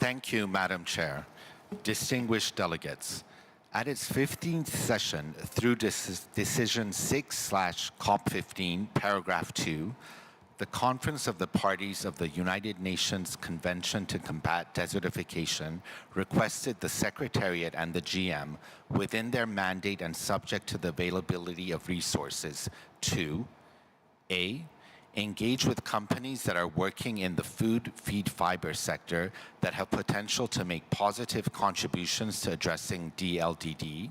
Thank you, Madam Chair. Distinguished delegates, at its 15th session through Decision 6/COP15, Paragraph 2, the Conference of the Parties of the United Nations Convention to Combat Desertification requested the Secretariat and the GM, within their mandate and subject to the availability of resources, to A. Engage with companies that are working in the food, feed, fiber sector that have potential to make positive contributions to addressing DLDD,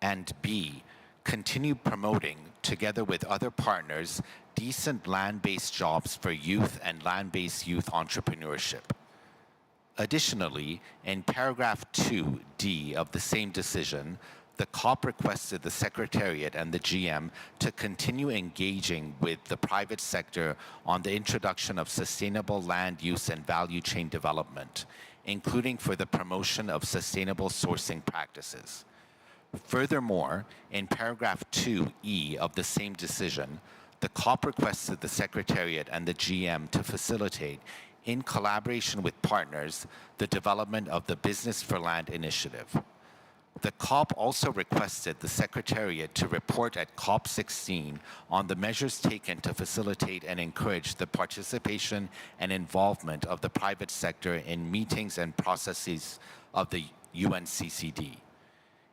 and B. Continue promoting, together with other partners, decent land-based jobs for youth and land-based youth entrepreneurship. Additionally, in paragraph 2D of the same decision, the COP requested the Secretariat and the GM to continue engaging with the private sector on the introduction of sustainable land use and value chain development, including for the promotion of sustainable sourcing practices. Furthermore, in paragraph 2E of the same decision, the COP requested the Secretariat and the GM to facilitate, in collaboration with partners, the development of the Business for Land initiative. The COP also requested the Secretariat to report at COP16 on the measures taken to facilitate and encourage the participation and involvement of the private sector in meetings and processes of the UNCCD.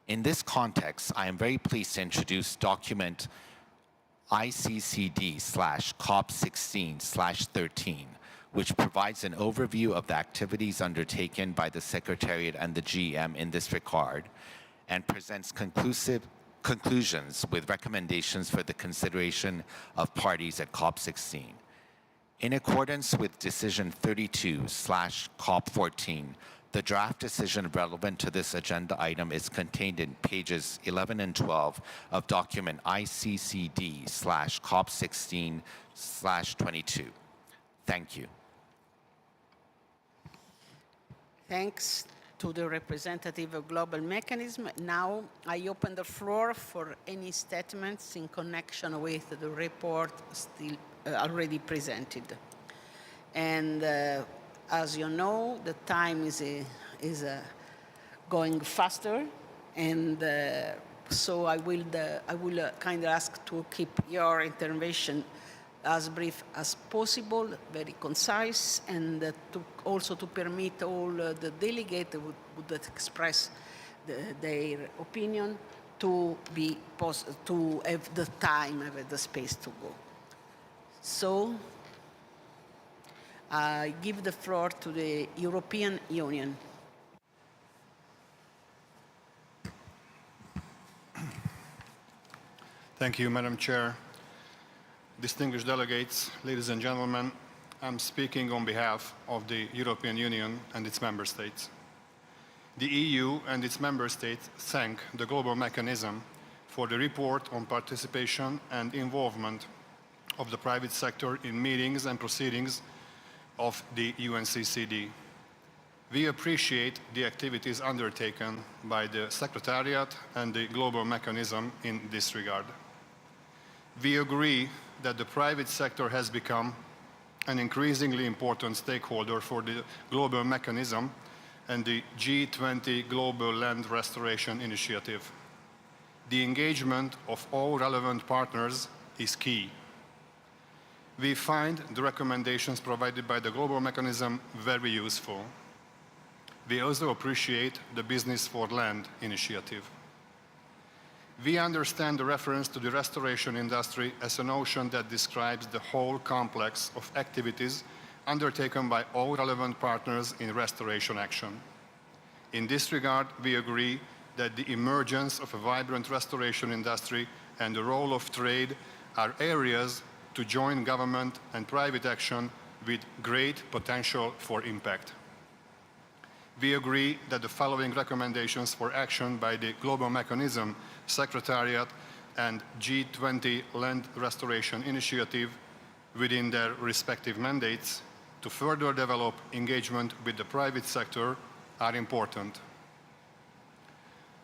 In this context, I am very pleased to introduce document ICCD/COP16/13, which provides an overview of the activities undertaken by the Secretariat and the GM in this regard, and presents conclusions with recommendations for the consideration of parties at COP16. In accordance with Decision 32/COP14, the draft decision relevant to this agenda item is contained in pages 11 and 12 of document ICCD/COP16/22. Thank you. Thanks to the representative of Global Mechanism. Now I open the floor for any statements in connection with the report still already presented. And as you know, the time is going faster, and so I will kind of ask to keep your intervention as brief as possible, very concise, and also to permit all the delegates who would express their opinion to have the time, have the space to go. So I give the floor to the European Union. Thank you, Madam Chair. Distinguished delegates, ladies and gentlemen, I'm speaking on behalf of the European Union and its member states. The EU and its member states thank the Global Mechanism for the report on participation and involvement of the private sector in meetings and proceedings of the UNCCD. We appreciate the activities undertaken by the Secretariat and the Global Mechanism in this regard. We agree that the private sector has become an increasingly important stakeholder for the Global Mechanism and the G20 Global Land Restoration Initiative. The engagement of all relevant partners is key. We find the recommendations provided by the Global Mechanism very useful. We also appreciate the Business for Land initiative. We understand the reference to the restoration industry as a notion that describes the whole complex of activities undertaken by all relevant partners in restoration action. In this regard, we agree that the emergence of a vibrant restoration industry and the role of trade are areas to join government and private action with great potential for impact. We agree that the following recommendations for action by the Global Mechanism, Secretariat, and G20 Land Restoration Initiative within their respective mandates to further develop engagement with the private sector are important.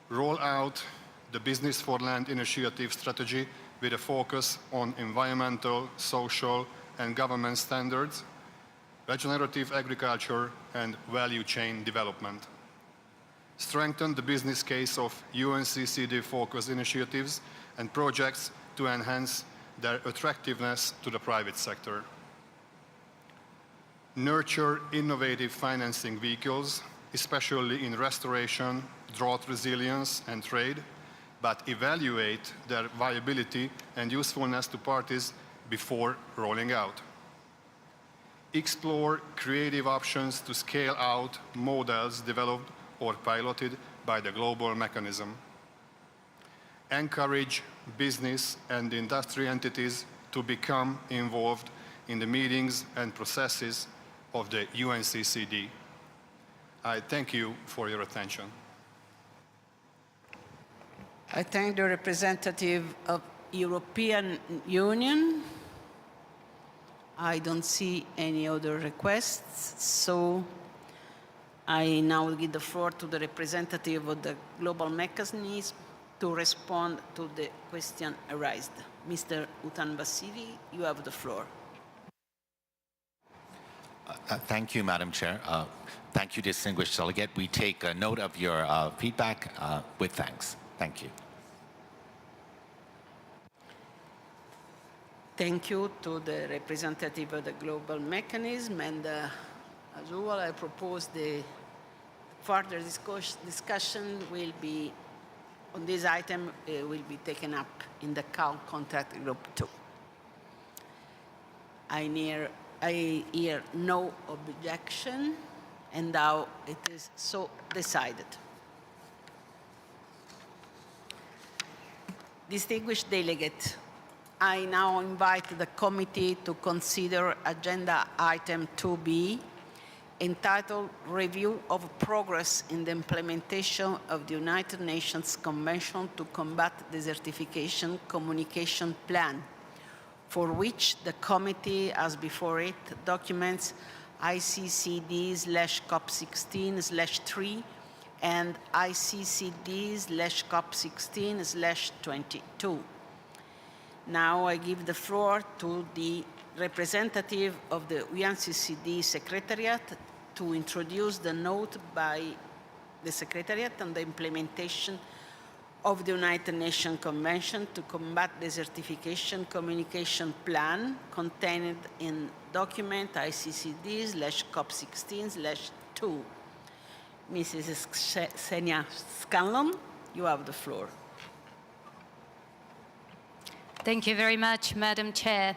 Roll out the Business for Land initiative strategy with a focus on environmental, social, and government standards regenerative agriculture, and value chain development. Strengthen the business case of UNCCD-focused initiatives and projects to enhance their attractiveness to the private sector. Nurture innovative financing vehicles, especially in restoration, drought resilience, and trade, but evaluate their viability and usefulness to parties before rolling out. Explore creative options to scale out models developed or piloted by the global mechanism. Encourage business and industry entities to become involved in the meetings and processes of the UNCCD. I thank you for your attention. I thank the representative of European Union. I don't see any other requests, so I now give the floor to the representative of the global mechanism to respond to the question raised. Mr. Utan Vasili, you have the floor. Thank you, Madam Chair. Thank you, distinguished delegate. We take note of your feedback with thanks. Thank you. Thank you to the representative of the global mechanism, and as usual, I propose the further discussion will be on this item will be taken up in the contact group 2. I hear no objection, and now it is so decided. Distinguished delegate, I now invite the committee to consider agenda item 2B, entitled Review of Progress in the Implementation of the United Nations Convention to Combat Desertification Communication Plan, for which the committee has before it documents ICCD/COP16/3 and ICCD/COP16/22. Now I give the floor to the representative of the UNCCD Secretariat to introduce the note by the Secretariat on the implementation of the United Nations Convention to Combat Desertification Communication Plan contained in document ICCD/COP16/2. Mrs. Xenia Scanlon, you have the floor. Thank you very much, Madam Chair.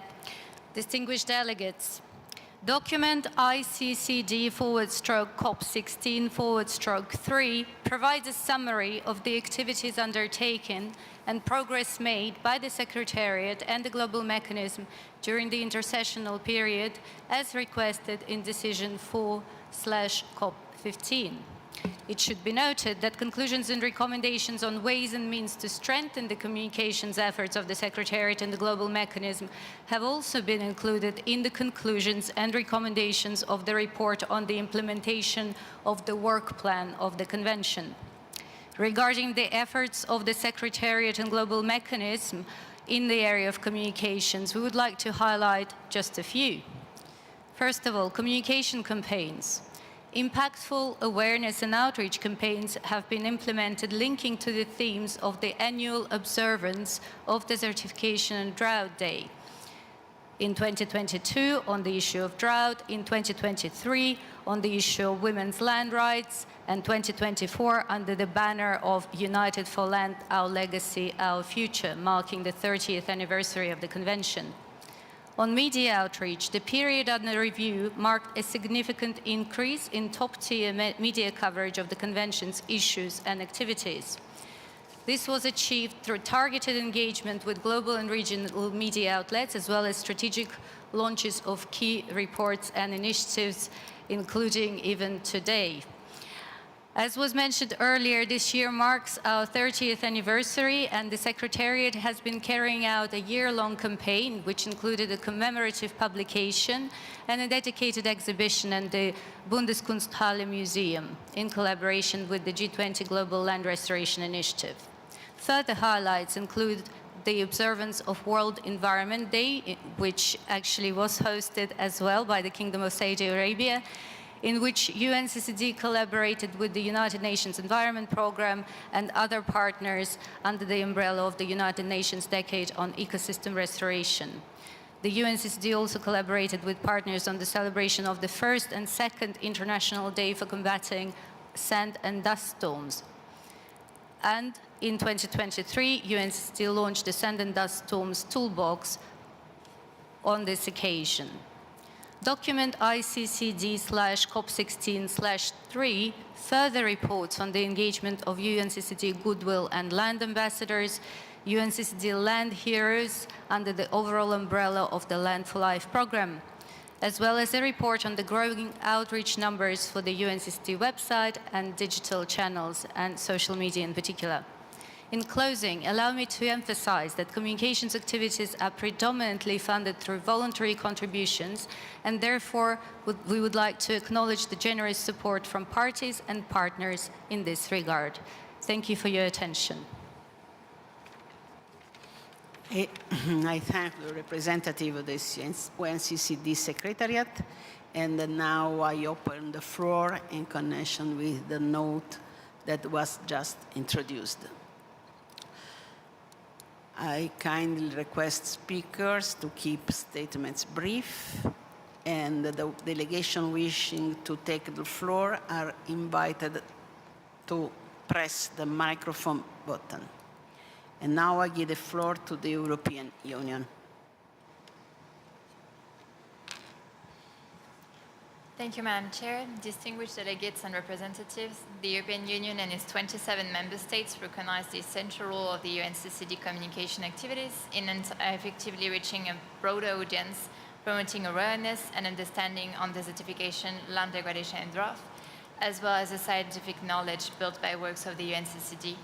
Distinguished delegates, document ICCD/COP16/3 provides a summary of the activities undertaken and progress made by the Secretariat and the Global Mechanism during the intersessional period as requested in Decision 4/COP15. It should be noted that conclusions and recommendations on ways and means to strengthen the communications efforts of the Secretariat and the Global Mechanism have also been included in the conclusions and recommendations of the report on the implementation of the work plan of the Convention. Regarding the efforts of the Secretariat and Global Mechanism in the area of communications, we would like to highlight just a few. First of all, communication campaigns. Impactful awareness and outreach campaigns have been implemented linking to the themes of the annual observance of Desertification and Drought Day. In 2022, on the issue of drought, in 2023, on the issue of women's land rights, and 2024 under the banner of United for Land, Our Legacy, Our Future, marking the 30th anniversary of the Convention. On media outreach, the period under review marked a significant increase in top-tier media coverage of the Convention's issues and activities. This was achieved through targeted engagement with global and regional media outlets, as well as strategic launches of key reports and initiatives, including even today. As was mentioned earlier, this year marks our 30th anniversary, and the Secretariat has been carrying out a year-long campaign, which included a commemorative publication and a dedicated exhibition in the Bundeskunsthalle Museum, in collaboration with the G20 Global Land Restoration Initiative. Further highlights include the observance of World Environment Day which actually was hosted as well by the Kingdom of Saudi Arabia, in which UNCCD collaborated with the United Nations Environment Programme and other partners under the umbrella of the United Nations Decade on Ecosystem Restoration. The UNCCD also collaborated with partners on the celebration of the first and second International Day for Combating Sand and Dust Storms. And in 2023, UNCCD launched the Sand and Dust Storms Toolbox on this occasion. Document ICCD/COP16/3 further reports on the engagement of UNCCD Goodwill and Land Ambassadors, UNCCD Land Heroes under the overall umbrella of the Land for Life program, as well as a report on the growing outreach numbers for the UNCCD website and digital channels and social media in particular. In closing, allow me to emphasize that communications activities are predominantly funded through voluntary contributions, and therefore we would like to acknowledge the generous support from parties and partners in this regard. Thank you for your attention. I thank the representative of the UNCCD Secretariat, and now I open the floor in connection with the note that was just introduced. I kindly request speakers to keep statements brief, and the delegation wishing to take the floor are invited to press the microphone button. And now I give the floor to the European Union. Thank you, Madam Chair. Distinguished delegates and representatives, the European Union and its 27 member states recognize the essential role of the UNCCD communication activities in effectively reaching a broader audience, promoting awareness and understanding on desertification, land degradation and drought, as well as the scientific knowledge built by works of the UNCCD.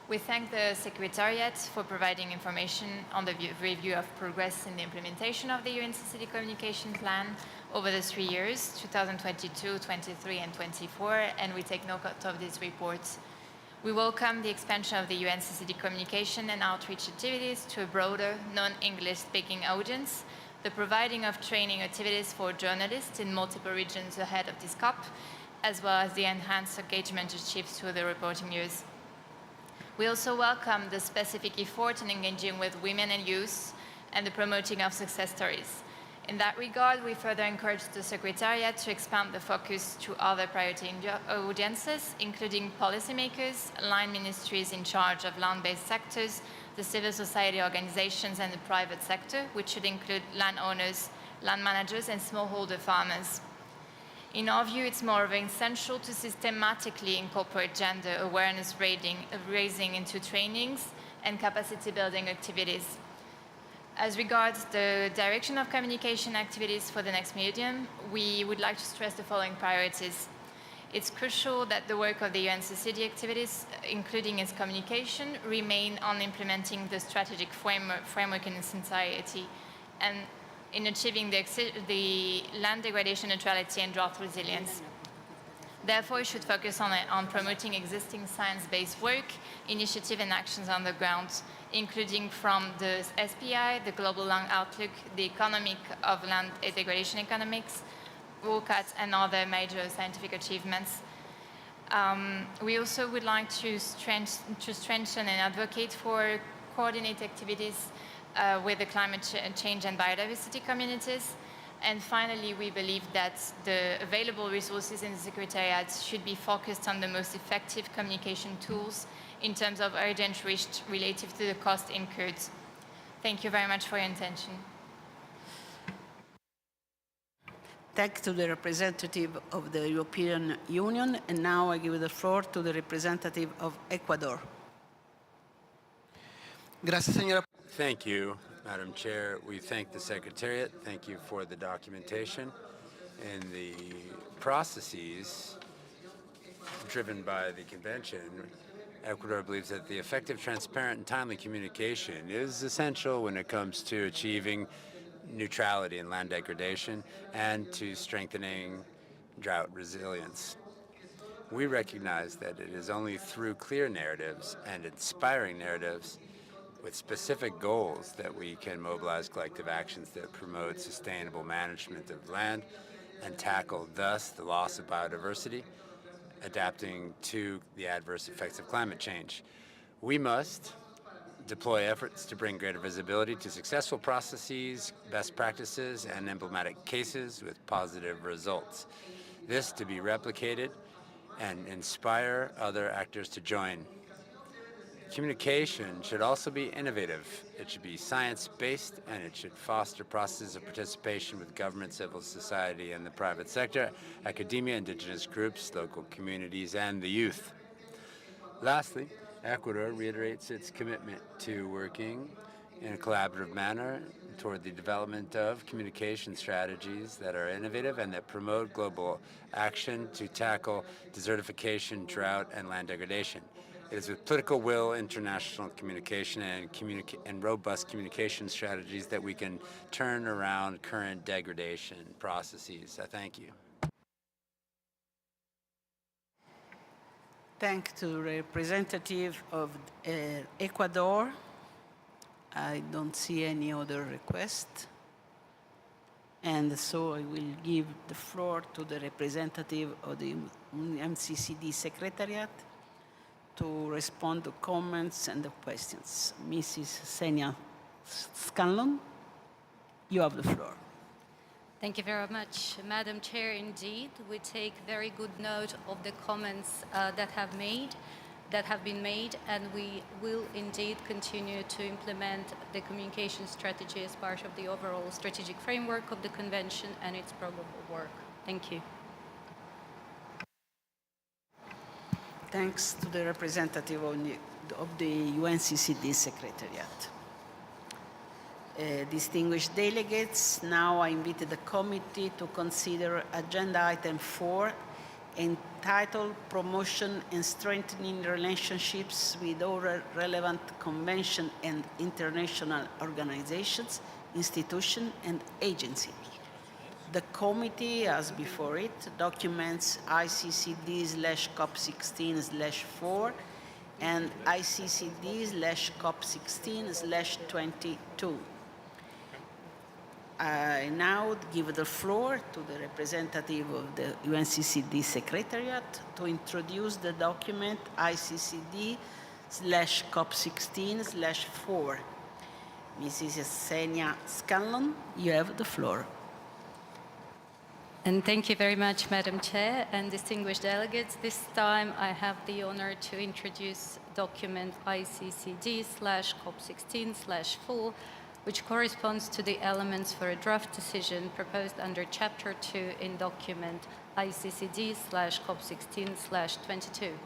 We thank the Secretariat for providing information on the review of progress in the implementation of the UNCCD Communication Plan over the 3 years, 2022, 23, and 24, and we take note of these reports. We welcome the expansion of the UNCCD communication and outreach activities to a broader, non-English speaking audience, the providing of training activities for journalists in multiple regions ahead of this COP, as well as the enhanced engagement achieved through the reporting years. We also welcome the specific effort in engaging with women and youth and the promoting of success stories. In that regard, we further encourage the Secretariat to expand the focus to other priority audiences, including policymakers, line ministries in charge of land-based sectors, the civil society organizations, and the private sector, which should include landowners, land managers, and smallholder farmers. In our view, it's more essential to systematically incorporate gender awareness raising into trainings and capacity building activities. As regards the direction of communication activities for the next millennium, we would like to stress the following priorities. It's crucial that the work of the UNCCD activities, including its communication, remain on implementing the strategic framework in its entirety and in achieving the land degradation neutrality and drought resilience. Therefore, it should focus on promoting existing science-based work, initiative and actions on the ground, including from the SPI, the Global Land Outlook, the Economic of Land Degradation Economics, WOCAT, and other major scientific achievements. We also would like to strengthen and advocate for coordinate activities with the climate change and biodiversity communities. And finally, we believe that the available resources in the Secretariat should be focused on the most effective communication tools in terms of urgent risk relative to the cost incurred. Thank you very much for your attention. Thanks to the representative of the European Union, and now I give the floor to the representative of Ecuador. Gracias, señora. Thank you, Madam Chair. We thank the Secretariat. Thank you for the documentation and the processes driven by the convention. Ecuador believes that the effective, transparent, and timely communication is essential when it comes to achieving neutrality in land degradation and to strengthening drought resilience. We recognize that it is only through clear narratives and inspiring narratives with specific goals that we can mobilize collective actions that promote sustainable management of land and tackle thus the loss of biodiversity, adapting to the adverse effects of climate change. We must deploy efforts to bring greater visibility to successful processes, best practices, and emblematic cases with positive results. This to be replicated and inspire other actors to join. Communication should also be innovative. It should be science-based, and it should foster processes of participation with government, civil society, and the private sector, academia, indigenous groups, local communities, and the youth. Lastly, Ecuador reiterates its commitment to working in a collaborative manner toward the development of communication strategies that are innovative and that promote global action to tackle desertification, drought, and land degradation. It is with political will, international communication, and robust communication strategies that we can turn around current degradation processes. I thank you. Thank to representative of Ecuador. I don't see any other request. And so I will give the floor to the representative of the MCCD Secretariat to respond to comments and the questions. Mrs. Xenia Scanlon, you have the floor. Thank you very much, Madam Chair. Indeed, we take very good note of the comments that have been made, and we will indeed continue to implement the communication strategy as part of the overall strategic framework of the Convention and its probable work. Thank you. Thanks to the representative of the UNCCD Secretariat. Distinguished delegates, now I invite the committee to consider agenda item 4, entitled Promotion and Strengthening Relationships with Other Relevant Convention and International Organizations, Institutions, and Agencies. The committee has before it documents ICCD/COP16/4 and ICCD/COP16/22. I now give the floor to the representative of the UNCCD Secretariat to introduce the document ICCD/COP16/4. Mrs. Xenia Scanlon, you have the floor. And thank you very much, Madam Chair and distinguished delegates. This time I have the honor to introduce document ICCD/COP16/4, which corresponds to the elements for a draft decision proposed under Chapter 2 in document ICCD/COP16/22.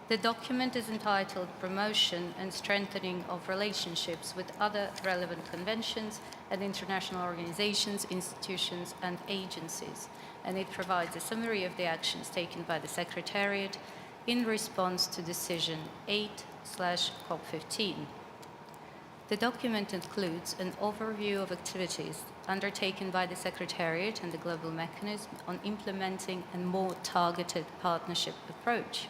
The document is entitled Promotion and Strengthening of Relationships with Other Relevant Conventions and International Organizations, Institutions, and Agencies, and it provides a summary of the actions taken by the Secretariat in response to Decision 8/COP15. The document includes an overview of activities undertaken by the Secretariat and the Global Mechanism on implementing a more targeted partnership approach.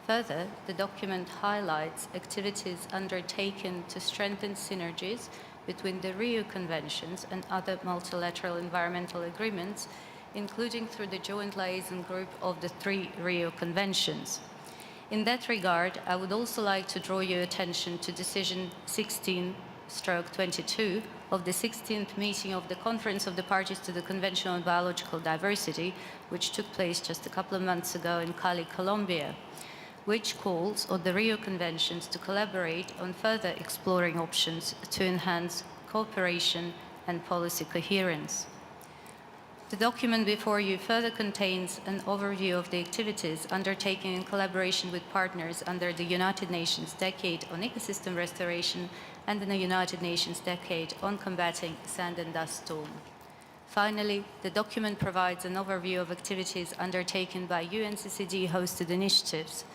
Further, the document highlights activities undertaken to strengthen synergies between the Rio Conventions and other multilateral environmental agreements, including through the Joint Liaison Group of the 3 Rio Conventions. In that regard, I would also like to draw your attention to Decision 16/22 of the 16th meeting of the Conference of the Parties to the Convention on Biological Diversity, which took place just a couple of months ago in Cali, Colombia, which calls on the Rio Conventions to collaborate on further exploring options to enhance cooperation and policy coherence. The document before you further contains an overview of the activities undertaken in collaboration with partners under the United Nations Decade on Ecosystem Restoration and the United Nations Decade on Combating Sand and Dust Storm. Finally, the document provides an overview of activities undertaken by UNCCD-hosted initiatives,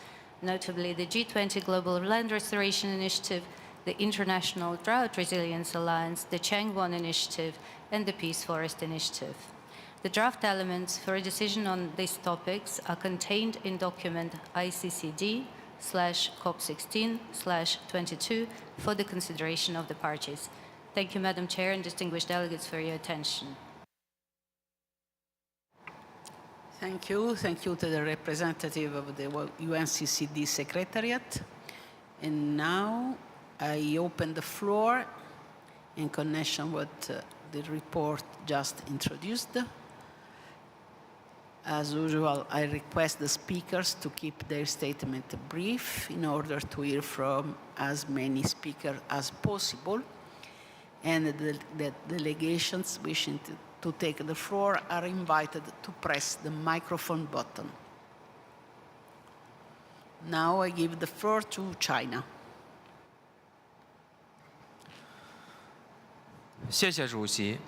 notably the G20 Global Land Restoration Initiative, the International Drought Resilience Alliance, the Changwon Initiative, and the Peace Forest Initiative. The draft elements for a decision on these topics are contained in document COP16/22 for the consideration of the parties. Thank you, Madam Chair and distinguished delegates, for your attention. Thank you. Thank you to the representative of the UNCCD Secretariat. And now I open the floor in connection with the report just introduced. As usual, I request the speakers to keep their statement brief in order to hear from as many speakers as possible. And the delegations wishing to take the floor are invited to press the microphone button. Now I give the floor to China. 谢谢主席。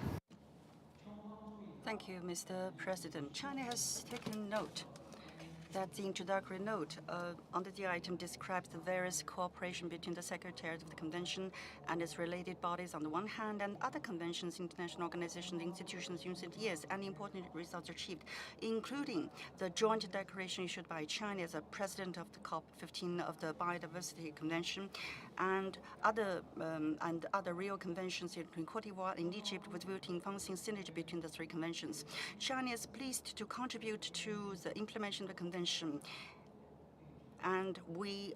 Thank you, Mr. President. China has taken note that the introductory note under the item describes the various cooperation between the Secretariat of the Convention and its related bodies on the one hand, and other conventions, international organizations, institutions in recent years, and important results achieved, including the joint declaration issued by China as a president of the COP15 of the Biodiversity Convention, and other Rio conventions in Cote d'Ivoire and Egypt, with view to enhancing synergy between the three conventions. China is pleased to contribute to the implementation of the convention, and we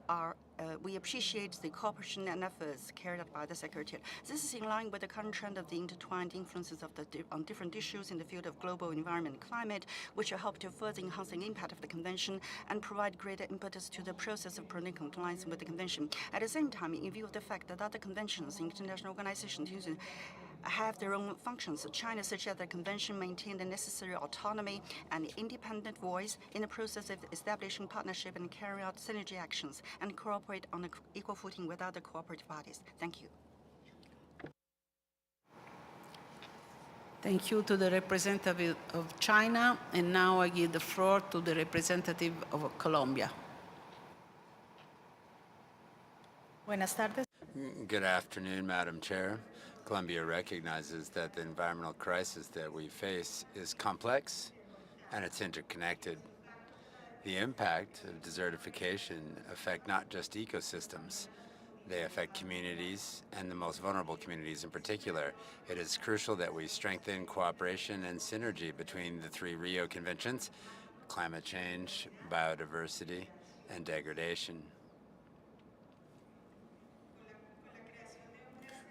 appreciate the cooperation and efforts carried out by the Secretariat. This is in line with the current trend of the intertwined influences of on different issues in the field of global environment and climate, which will help to further enhance the impact of the Convention and provide greater impetus to the process of promoting compliance with the Convention. At the same time, in view of the fact that other conventions, international organizations, have their own functions, China suggests that the Convention maintain the necessary autonomy and independent voice in the process of establishing partnership and carrying out synergy actions, and cooperate on an equal footing with other cooperative parties. Thank you. Thank you to the representative of China. And now I give the floor to the representative of Colombia. Buenas tardes. Good afternoon, Madam Chair. Colombia recognizes that the environmental crisis that we face is complex and it's interconnected. The impact of desertification affect not just ecosystems, they affect communities and the most vulnerable communities in particular. It is crucial that we strengthen cooperation and synergy between the three Rio Conventions: climate change, biodiversity, and degradation.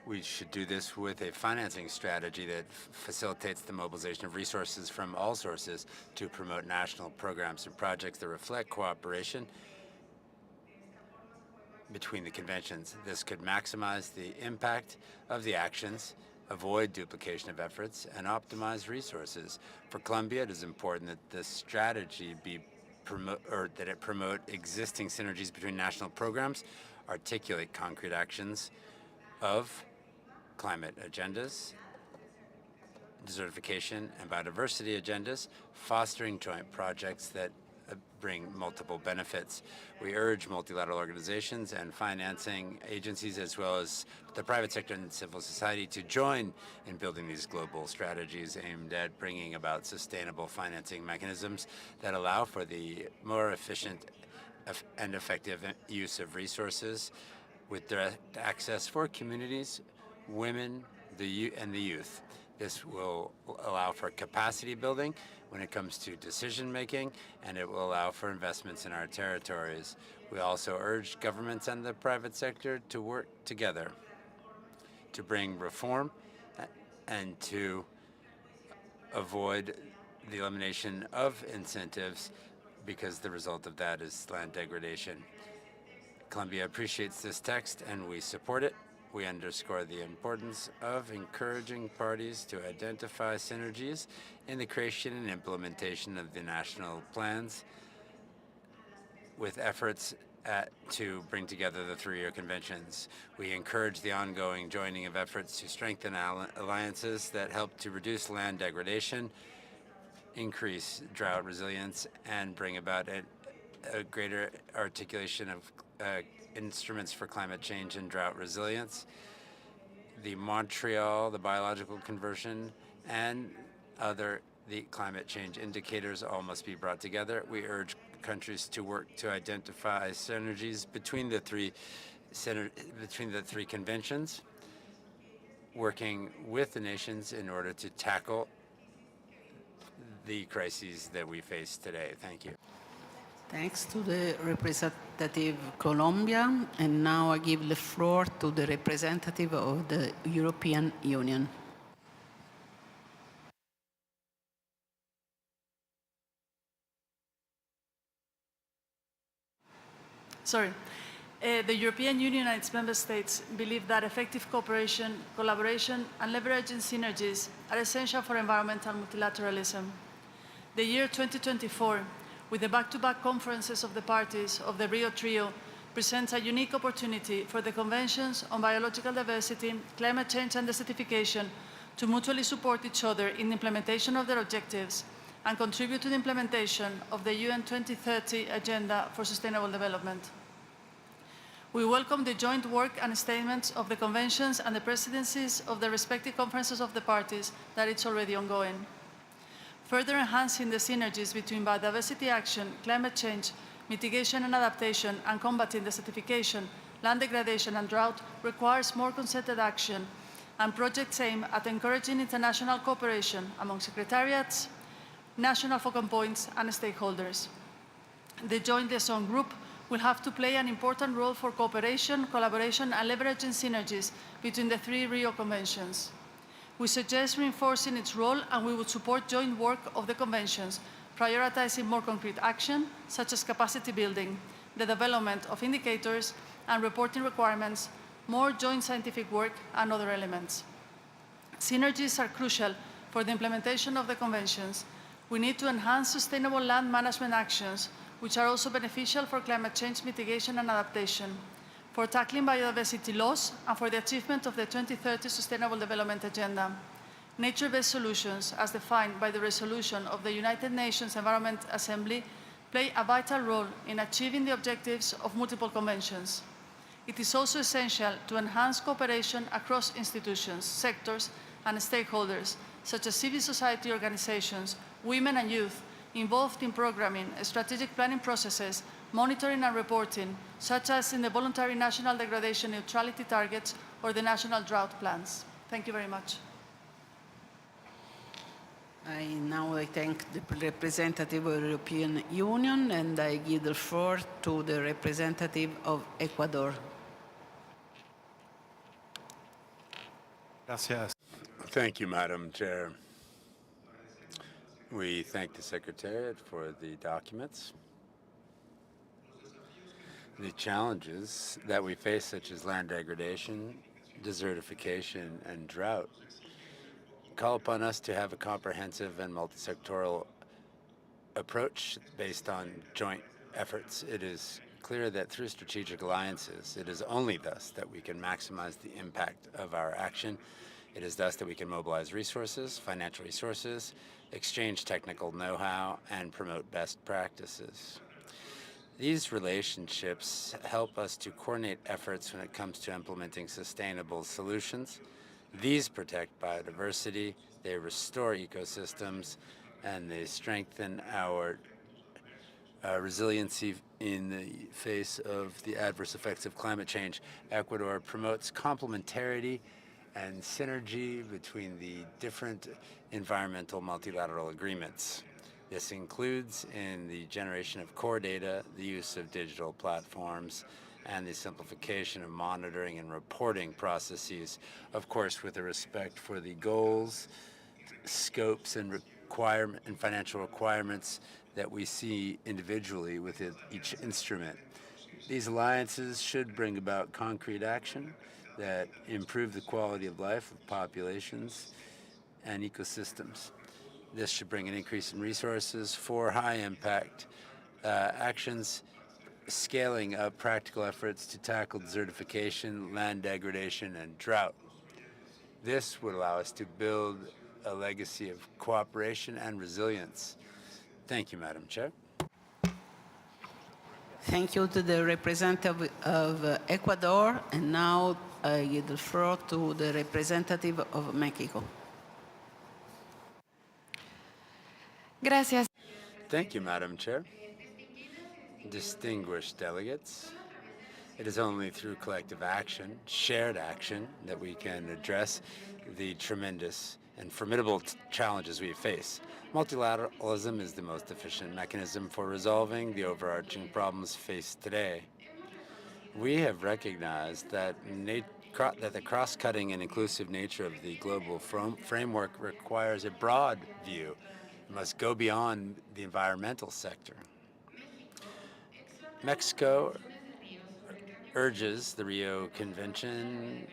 We should do this with a financing strategy that facilitates the mobilization of resources from all sources to promote national programs and projects that reflect cooperation between the conventions. This could maximize the impact of the actions, avoid duplication of efforts, and optimize resources. For Colombia, it is important that the strategy promote existing synergies between national programs, articulate concrete actions of climate agendas, desertification and biodiversity agendas, fostering joint projects that bring multiple benefits. We urge multilateral organizations and financing agencies, as well as the private sector and civil society, to join in building these global strategies aimed at bringing about sustainable financing mechanisms that allow for the more efficient and effective use of resources with direct access for communities, women, and the youth. This will allow for capacity building when it comes to decision making, and it will allow for investments in our territories. We also urge governments and the private sector to work together to bring reform and to avoid the elimination of incentives, because the result of that is land degradation. Colombia appreciates this text and we support it. We underscore the importance of encouraging parties to identify synergies in the creation and implementation of the national plans, with efforts to bring together the three-year conventions. We encourage the ongoing joining of efforts to strengthen alliances that help to reduce land degradation, increase drought resilience, and bring about a greater articulation of instruments for climate change and drought resilience. The Montreal, the biological conversion, and The climate change indicators all must be brought together. We urge countries to work to identify synergies between the three conventions, working with the nations in order to tackle the crises that we face today. Thank you. Thanks to the representative Colombia, and now I give the floor to the representative of the European Union. The European Union and its member states believe that effective cooperation, collaboration, and leveraging synergies are essential for environmental multilateralism. The year 2024, with the back-to-back conferences of the parties of the Rio Trio, presents a unique opportunity for the conventions on biological diversity, climate change, and desertification to mutually support each other in the implementation of their objectives and contribute to the implementation of the UN 2030 Agenda for Sustainable Development. We welcome the joint work and statements of the conventions and the presidencies of the respective conferences of the parties that it's already ongoing. Further enhancing the synergies between biodiversity action, climate change, mitigation and adaptation, and combating desertification, land degradation, and drought requires more concerted action and projects aim at encouraging international cooperation among secretariats, national focal points, and stakeholders. The Joint Liaison Group will have to play an important role for cooperation, collaboration, and leveraging synergies between the three Rio Conventions. We suggest reinforcing its role, and we would support joint work of the conventions, prioritizing more concrete action, such as capacity building, the development of indicators and reporting requirements, more joint scientific work, and other elements. Synergies are crucial for the implementation of the conventions. We need to enhance sustainable land management actions, which are also beneficial for climate change mitigation and adaptation, for tackling biodiversity loss, and for the achievement of the 2030 Sustainable Development Agenda. Nature-based solutions, as defined by the resolution of the United Nations Environment Assembly, play a vital role in achieving the objectives of multiple conventions. It is also essential to enhance cooperation across institutions, sectors, and stakeholders, such as civil society organizations, women and youth, involved in programming, strategic planning processes, monitoring and reporting, such as in the voluntary national degradation neutrality targets or the national drought plans. Thank you very much. I thank the representative of the European Union, and I give the floor to the representative of Ecuador. Gracias. Thank you, Madam Chair. We thank the Secretariat for the documents. The challenges that we face, such as land degradation, desertification, and drought, call upon us to have a comprehensive and multi-sectoral approach based on joint efforts. It is clear that through strategic alliances, it is only thus that we can maximize the impact of our action. It is thus that we can mobilize resources, financial resources, exchange technical know-how, and promote best practices. These relationships help us to coordinate efforts when it comes to implementing sustainable solutions. These protect biodiversity, they restore ecosystems, and they strengthen our resiliency in the face of the adverse effects of climate change. Ecuador promotes complementarity and synergy between the different environmental multilateral agreements. This includes in the generation of core data, the use of digital platforms, and the simplification of monitoring and reporting processes, of course, with a respect for the goals, scopes, and financial requirements that we see individually with each instrument. These alliances should bring about concrete action that improve the quality of life of populations and ecosystems. This should bring an increase in resources for high-impact actions, scaling up practical efforts to tackle desertification, land degradation, and drought. This would allow us to build a legacy of cooperation and resilience. Thank you, Madam Chair. Thank you to the representative of Ecuador, and now I give the floor to the representative of Mexico. Gracias. Thank you, Madam Chair. Distinguished delegates, it is only through collective action, shared action, that we can address the tremendous and formidable challenges we face. Multilateralism is the most efficient mechanism for resolving the overarching problems faced today. We have recognized that the cross-cutting and inclusive nature of the global framework requires a broad view. It must go beyond the environmental sector. Mexico urges the Rio Convention,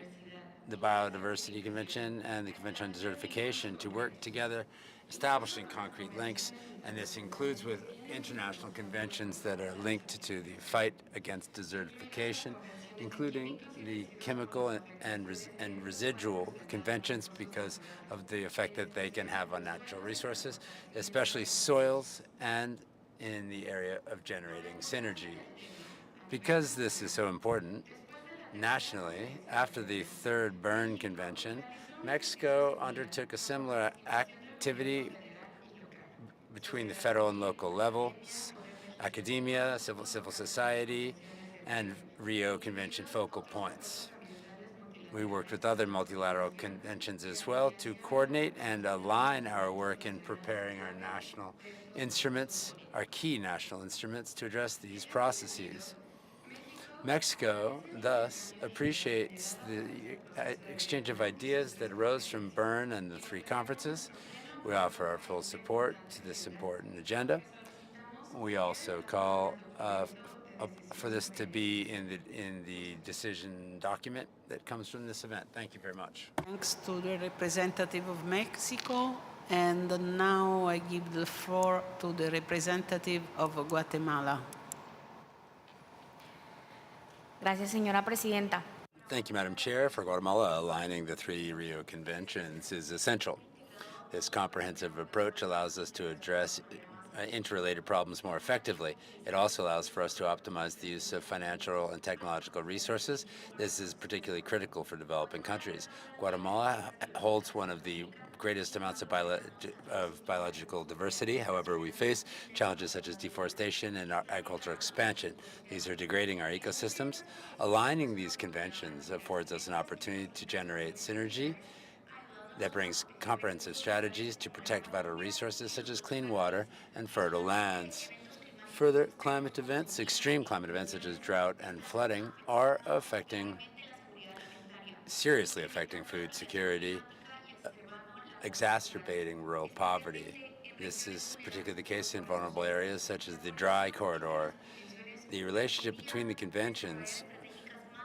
the Biodiversity Convention, and the Convention on Desertification to work together, establishing concrete links, and this includes with international conventions that are linked to the fight against desertification, including the chemical and residual conventions because of the effect that they can have on natural resources, especially soils and in the area of generating synergy. Because this is so important, nationally, after the Third Bern Convention, Mexico undertook a similar activity between the federal and local levels, academia, civil society, and Rio Convention focal points. We worked with other multilateral conventions as well to coordinate and align our work in preparing our national instruments, our key national instruments, to address these processes. Mexico, thus, appreciates the exchange of ideas that arose from Bern and the three conferences. We offer our full support to this important agenda. We also call for this to be in the decision document that comes from this event. Thank you very much. Thanks to the representative of Mexico. And now I give the floor to the representative of Guatemala. Gracias, señora presidenta. Thank you, Madam Chair. For Guatemala, aligning the three Rio Conventions is essential. This comprehensive approach allows us to address interrelated problems more effectively. It also allows for us to optimize the use of financial and technological resources. This is particularly critical for developing countries. Guatemala holds one of the greatest amounts of biological diversity. However, we face challenges such as deforestation and agricultural expansion. These are degrading our ecosystems. Aligning these conventions affords us an opportunity to generate synergy that brings comprehensive strategies to protect vital resources such as clean water and fertile lands. Further, climate events, extreme climate events such as drought and flooding, are seriously affecting food security, exacerbating rural poverty. This is particularly the case in vulnerable areas such as the dry corridor. The relationship between the conventions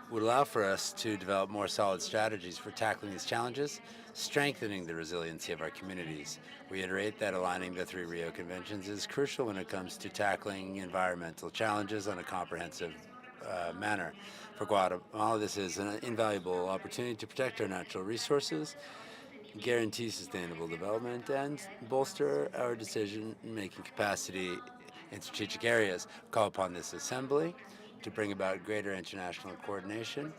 would allow for us to develop more solid strategies for tackling these challenges, strengthening the resiliency of our communities. We iterate that aligning the three Rio Conventions is crucial when it comes to tackling environmental challenges on a comprehensive manner. For Guatemala, this is an invaluable opportunity to protect our natural resources, guarantee sustainable development, and bolster our decision-making capacity in strategic areas. Call upon this Assembly to bring about greater international coordination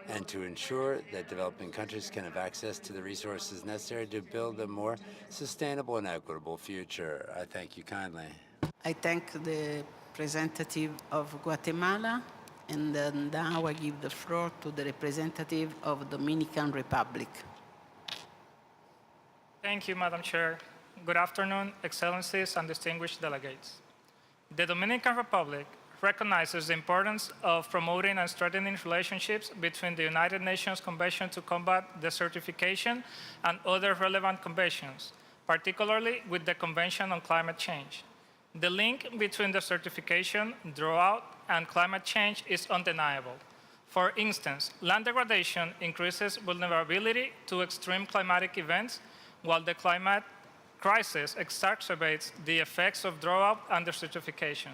and to ensure that developing countries can have access to the resources necessary to build a more sustainable and equitable future. I thank you kindly. I thank the representative of Guatemala, and now I give the floor to the representative of Dominican Republic. Thank you, Madam Chair. Good afternoon, Excellencies and distinguished delegates. The Dominican Republic recognizes the importance of promoting and strengthening relationships between the United Nations Convention to Combat Desertification and other relevant conventions, particularly with the Convention on Climate Change. The link between desertification, drought, and climate change is undeniable. For instance, land degradation increases vulnerability to extreme climatic events, while the climate crisis exacerbates the effects of drought and desertification.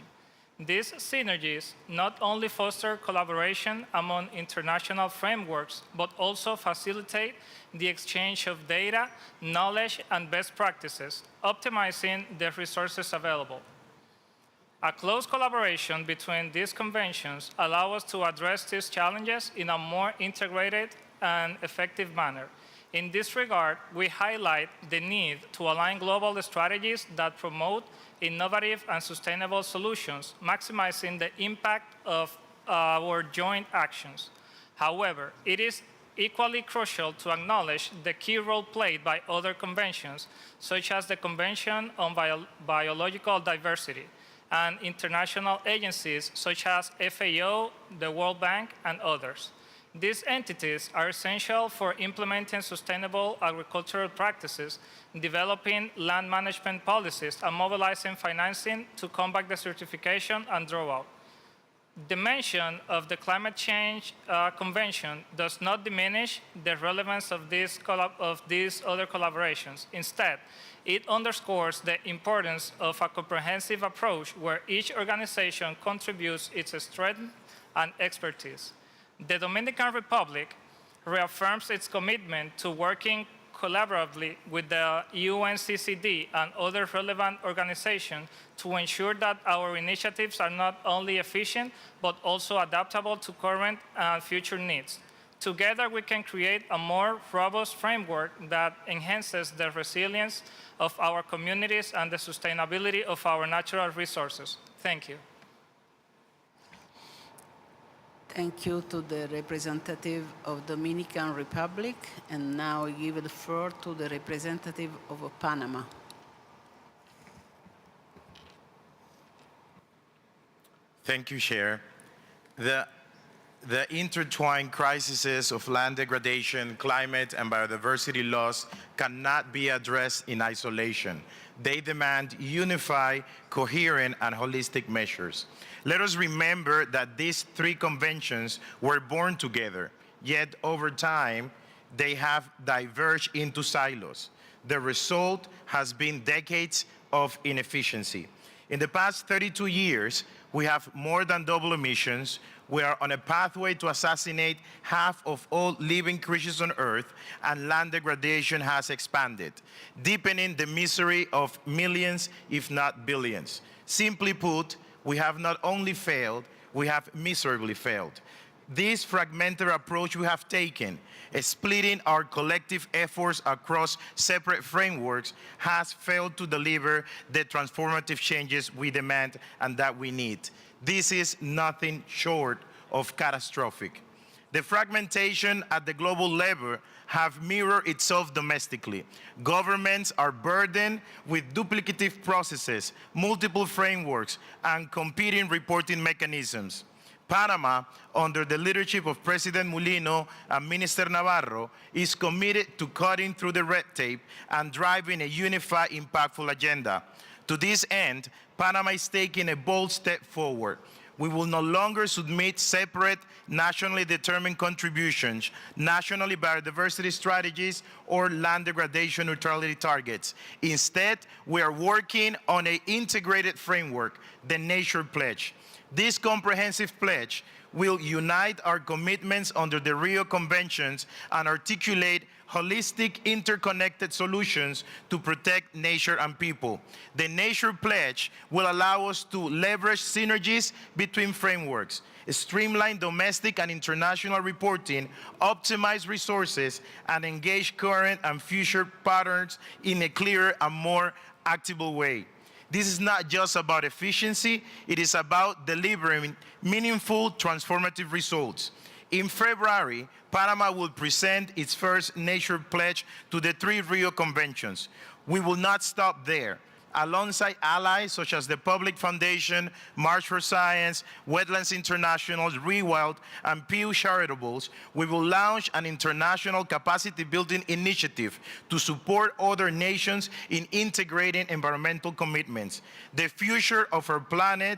These synergies not only foster collaboration among international frameworks, but also facilitate the exchange of data, knowledge, and best practices, optimizing the resources available. A close collaboration between these conventions allows us to address these challenges in a more integrated and effective manner. In this regard, we highlight the need to align global strategies that promote innovative and sustainable solutions, maximizing the impact of our joint actions. However, it is equally crucial to acknowledge the key role played by other conventions, such as the Convention on Biological Diversity, and international agencies such as FAO, the World Bank, and others. These entities are essential for implementing sustainable agricultural practices, developing land management policies, and mobilizing financing to combat desertification and drought. The mention of the Climate Change Convention does not diminish the relevance of these other collaborations. Instead, it underscores the importance of a comprehensive approach where each organization contributes its strength and expertise. The Dominican Republic reaffirms its commitment to working collaboratively with the UNCCD and other relevant organizations to ensure that our initiatives are not only efficient, but also adaptable to current and future needs. Together, we can create a more robust framework that enhances the resilience of our communities and the sustainability of our natural resources. Thank you. Thank you to the representative of Dominican Republic, and now I give the floor to the representative of Panama. Thank you, Chair. The intertwined crises of land degradation, climate, and biodiversity loss cannot be addressed in isolation. They demand unified, coherent, and holistic measures. Let us remember that these three conventions were born together, yet over time, they have diverged into silos. The result has been decades of inefficiency. In the past 32 years, we have more than double emissions. We are on a pathway to assassinate half of all living creatures on Earth, and land degradation has expanded, deepening the misery of millions, if not billions. Simply put, we have not only failed, we have miserably failed. This fragmented approach we have taken, splitting our collective efforts across separate frameworks, has failed to deliver the transformative changes we demand and that we need. This is nothing short of catastrophic. The fragmentation at the global level have mirrored itself domestically. Governments are burdened with duplicative processes, multiple frameworks, and competing reporting mechanisms. Panama, under the leadership of President Mulino and Minister Navarro, is committed to cutting through the red tape and driving a unified, impactful agenda. To this end, Panama is taking a bold step forward. We will no longer submit separate, nationally determined contributions, nationally biodiversity strategies, or land degradation neutrality targets. Instead, we are working on an integrated framework, the Nature Pledge. This comprehensive pledge will unite our commitments under the Rio Conventions and articulate holistic, interconnected solutions to protect nature and people. The Nature Pledge will allow us to leverage synergies between frameworks, streamline domestic and international reporting, optimize resources, and engage current and future patterns in a clearer and more actable way. This is not just about efficiency, it is about delivering meaningful, transformative results. In February, Panama will present its first Nature Pledge to the three Rio Conventions. We will not stop there. Alongside allies such as the Public Foundation, March for Science, Wetlands International, ReWild, and Pew Charitables, we will launch an international capacity-building initiative to support other nations in integrating environmental commitments. The future of our planet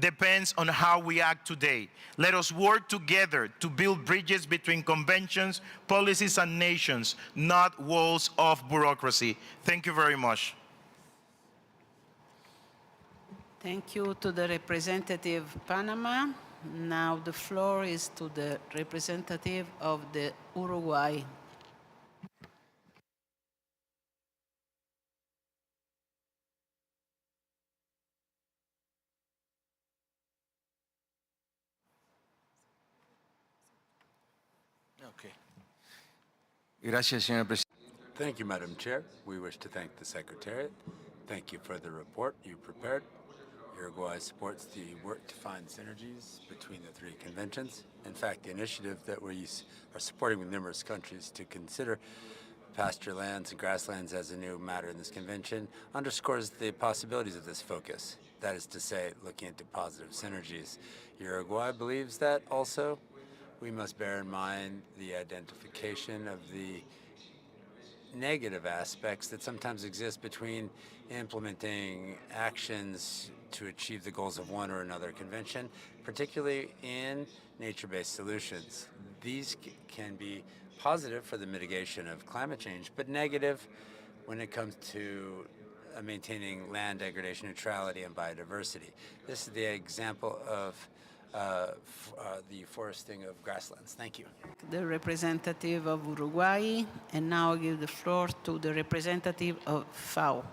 depends on how we act today. Let us work together to build bridges between conventions, policies, and nations, not walls of bureaucracy. Thank you very much. Thank you to the representative of Panama. Now the floor is to the representative of the Uruguay. Okay. Gracias, señora Presidenta. Thank you, Madam Chair. We wish to thank the Secretariat. Thank you for the report you prepared. Uruguay supports the work to find synergies between the three conventions. In fact, the initiative that we are supporting with numerous countries to consider pasture lands and grasslands as a new matter in this convention underscores the possibilities of this focus. That is to say, looking into positive synergies. Uruguay believes that also. We must bear in mind the identification of the negative aspects that sometimes exist between implementing actions to achieve the goals of one or another convention, particularly in nature-based solutions. These can be positive for the mitigation of climate change, but negative when it comes to maintaining land degradation, neutrality, and biodiversity. This is the example of the foresting of grasslands. Thank you. The representative of Uruguay, and now I give the floor to the representative of FAO.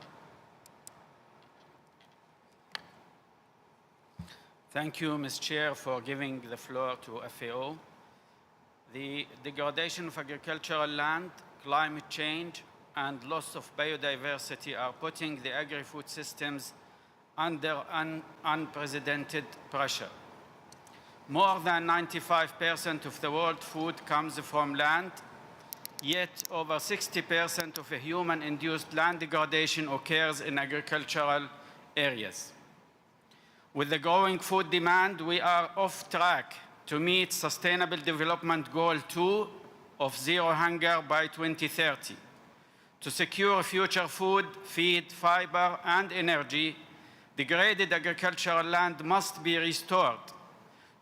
Thank you, Ms. Chair, for giving the floor to FAO. The degradation of agricultural land, climate change, and loss of biodiversity are putting the agri-food systems under unprecedented pressure. More than 95% of the world food comes from land, yet over 60% of the human-induced land degradation occurs in agricultural areas. With the growing food demand, we are off track to meet Sustainable Development Goal 2 of zero hunger by 2030. To secure future food, feed, fiber, and energy, degraded agricultural land must be restored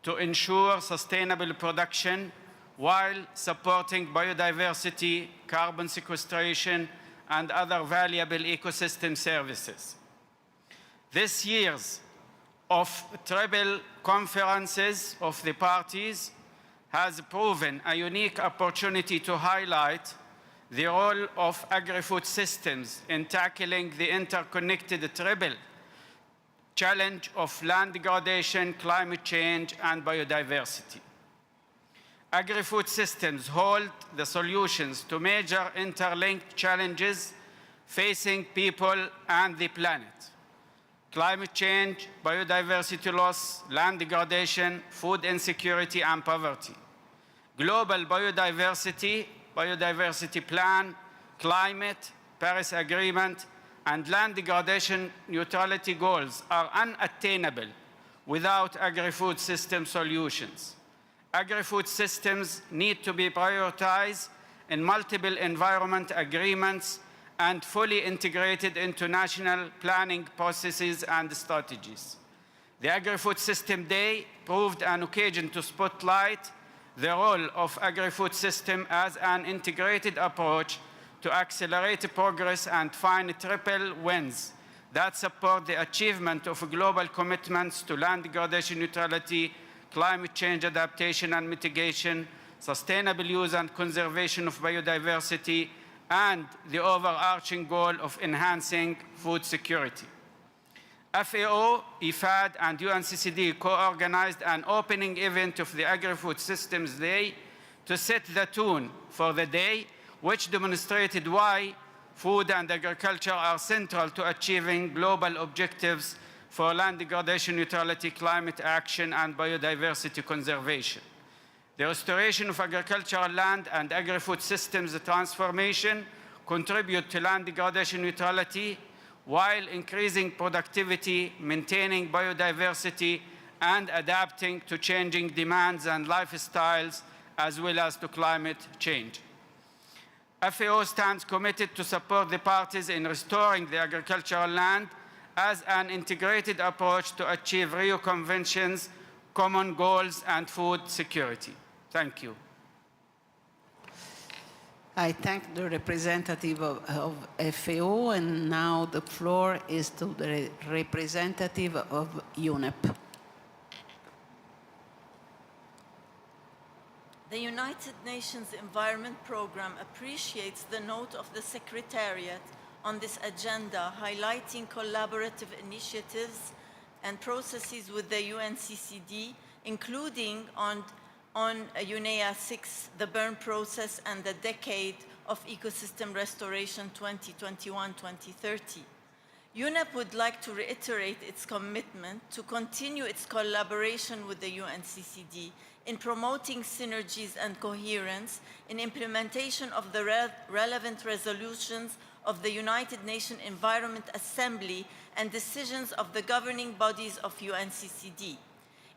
to ensure sustainable production while supporting biodiversity, carbon sequestration, and other valuable ecosystem services. This year's triple conferences of the parties has proven a unique opportunity to highlight the role of agri-food systems in tackling the interconnected triple challenge of land degradation, climate change, and biodiversity. Agri-food systems hold the solutions to major interlinked challenges facing people and the planet: climate change, biodiversity loss, land degradation, food insecurity, and poverty. Global biodiversity plan, climate, Paris Agreement, and land degradation neutrality goals are unattainable without agri-food system solutions. Agri-food systems need to be prioritized in multiple environment agreements and fully integrated into national planning processes and strategies. The Agri-Food System Day proved an occasion to spotlight the role of agri-food system as an integrated approach to accelerate progress and find triple wins that support the achievement of global commitments to land degradation neutrality, climate change adaptation and mitigation, sustainable use and conservation of biodiversity, and the overarching goal of enhancing food security. FAO, IFAD, and UNCCD co-organized an opening event of the Agri-Food Systems Day to set the tone for the day, which demonstrated why food and agriculture are central to achieving global objectives for land degradation neutrality, climate action, and biodiversity conservation. The restoration of agricultural land and agri-food systems transformation contribute to land degradation neutrality while increasing productivity, maintaining biodiversity, and adapting to changing demands and lifestyles, as well as to climate change. FAO stands committed to support the parties in restoring the agricultural land as an integrated approach to achieve Rio Convention's common goals and food security. Thank you. I thank the representative of FAO, and now the floor is to the representative of UNEP. The United Nations Environment Programme appreciates the note of the Secretariat on this agenda, highlighting collaborative initiatives and processes with the UNCCD, including on UNEA 6, the Bern process, and the Decade of Ecosystem Restoration 2021-2030. UNEP would like to reiterate its commitment to continue its collaboration with the UNCCD in promoting synergies and coherence in implementation of the relevant resolutions of the United Nations Environment Assembly and decisions of the governing bodies of UNCCD.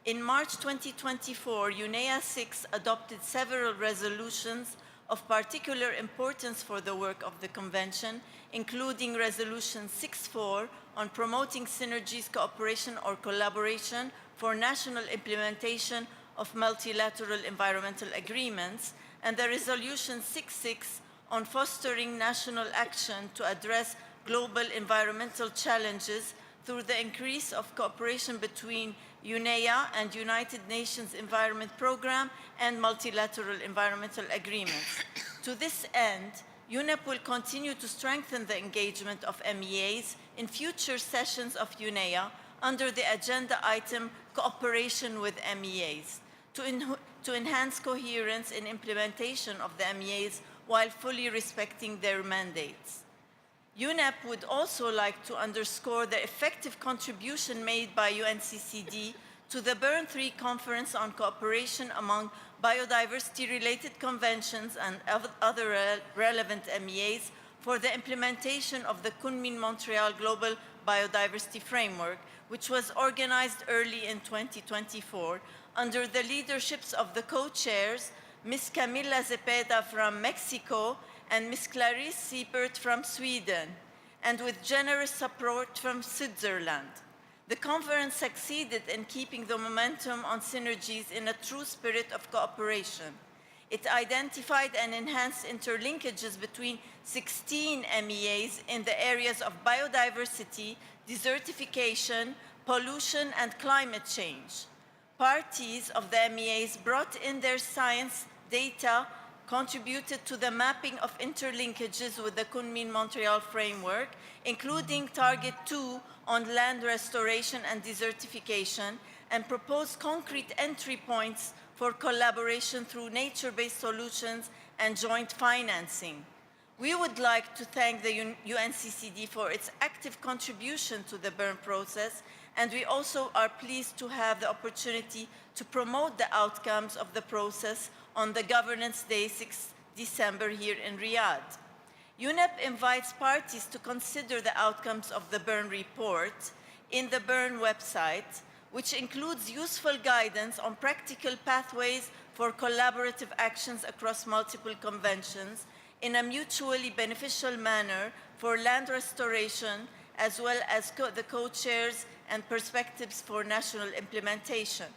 In March 2024, UNEA 6 adopted several resolutions of particular importance for the work of the Convention, including Resolution 6.4 on promoting synergies, cooperation, or collaboration for national implementation of multilateral environmental agreements, and the Resolution 6.6 on fostering national action to address global environmental challenges through the increase of cooperation between UNEA and United Nations Environment Programme and multilateral environmental agreements. To this end, UNEP will continue to strengthen the engagement of MEAs in future sessions of UNEA under the agenda item Cooperation with MEAs to enhance coherence in implementation of the MEAs while fully respecting their mandates. UNEP would also like to underscore the effective contribution made by UNCCD to the Bern III Conference on Cooperation among Biodiversity-related Conventions and other relevant MEAs for the implementation of the Kunming-Montreal Global Biodiversity Framework, which was organized early in 2024 under the leaderships of the co-chairs, Ms. Camila Zepeda from Mexico and Ms. Clarice Siepert from Sweden, and with generous support from Switzerland. The conference succeeded in keeping the momentum on synergies in a true spirit of cooperation. It identified and enhanced interlinkages between 16 MEAs in the areas of biodiversity, desertification, pollution, and climate change. Parties of the MEAs brought in their science data, contributed to the mapping of interlinkages with the Kunming-Montreal framework, including Target 2 on land restoration and desertification, and proposed concrete entry points for collaboration through nature-based solutions and joint financing. We would like to thank the UNCCD for its active contribution to the Bern process, and we also are pleased to have the opportunity to promote the outcomes of the process on the Governance Day, 6 December here in Riyadh. UNEP invites parties to consider the outcomes of the Bern report in the Bern website, which includes useful guidance on practical pathways for collaborative actions across multiple conventions in a mutually beneficial manner for land restoration, as well as the co-chairs and perspectives for national implementation.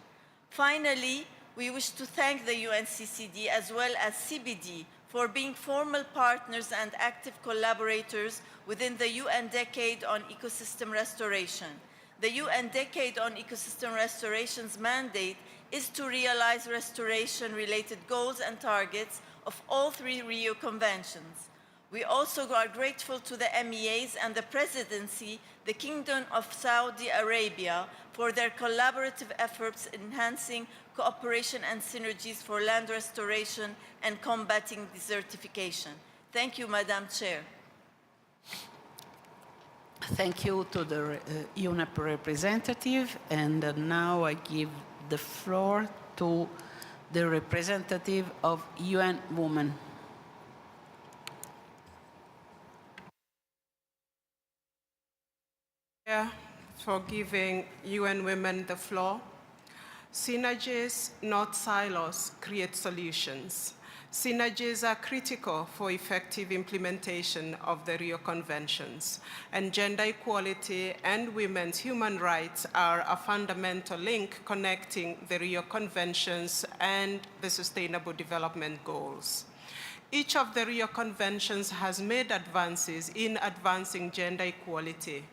Finally, we wish to thank the UNCCD as well as CBD for being formal partners and active collaborators within the UN Decade on Ecosystem Restoration. The UN Decade on Ecosystem Restoration's mandate is to realize restoration-related goals and targets of all 3 Rio Conventions. We also are grateful to the MEAs and the Presidency, the Kingdom of Saudi Arabia, for their collaborative efforts in enhancing cooperation and synergies for land restoration and combating desertification. Thank you, Madam Chair. Thank you to the UNEP representative, and now I give the floor to the representative of UN Women. For giving UN Women the floor. Synergies, not silos, create solutions. Synergies are critical for effective implementation of the Rio Conventions, and gender equality and women's human rights are a fundamental link connecting the Rio Conventions and the Sustainable Development Goals. Each of the Rio Conventions has made advances in advancing gender equality.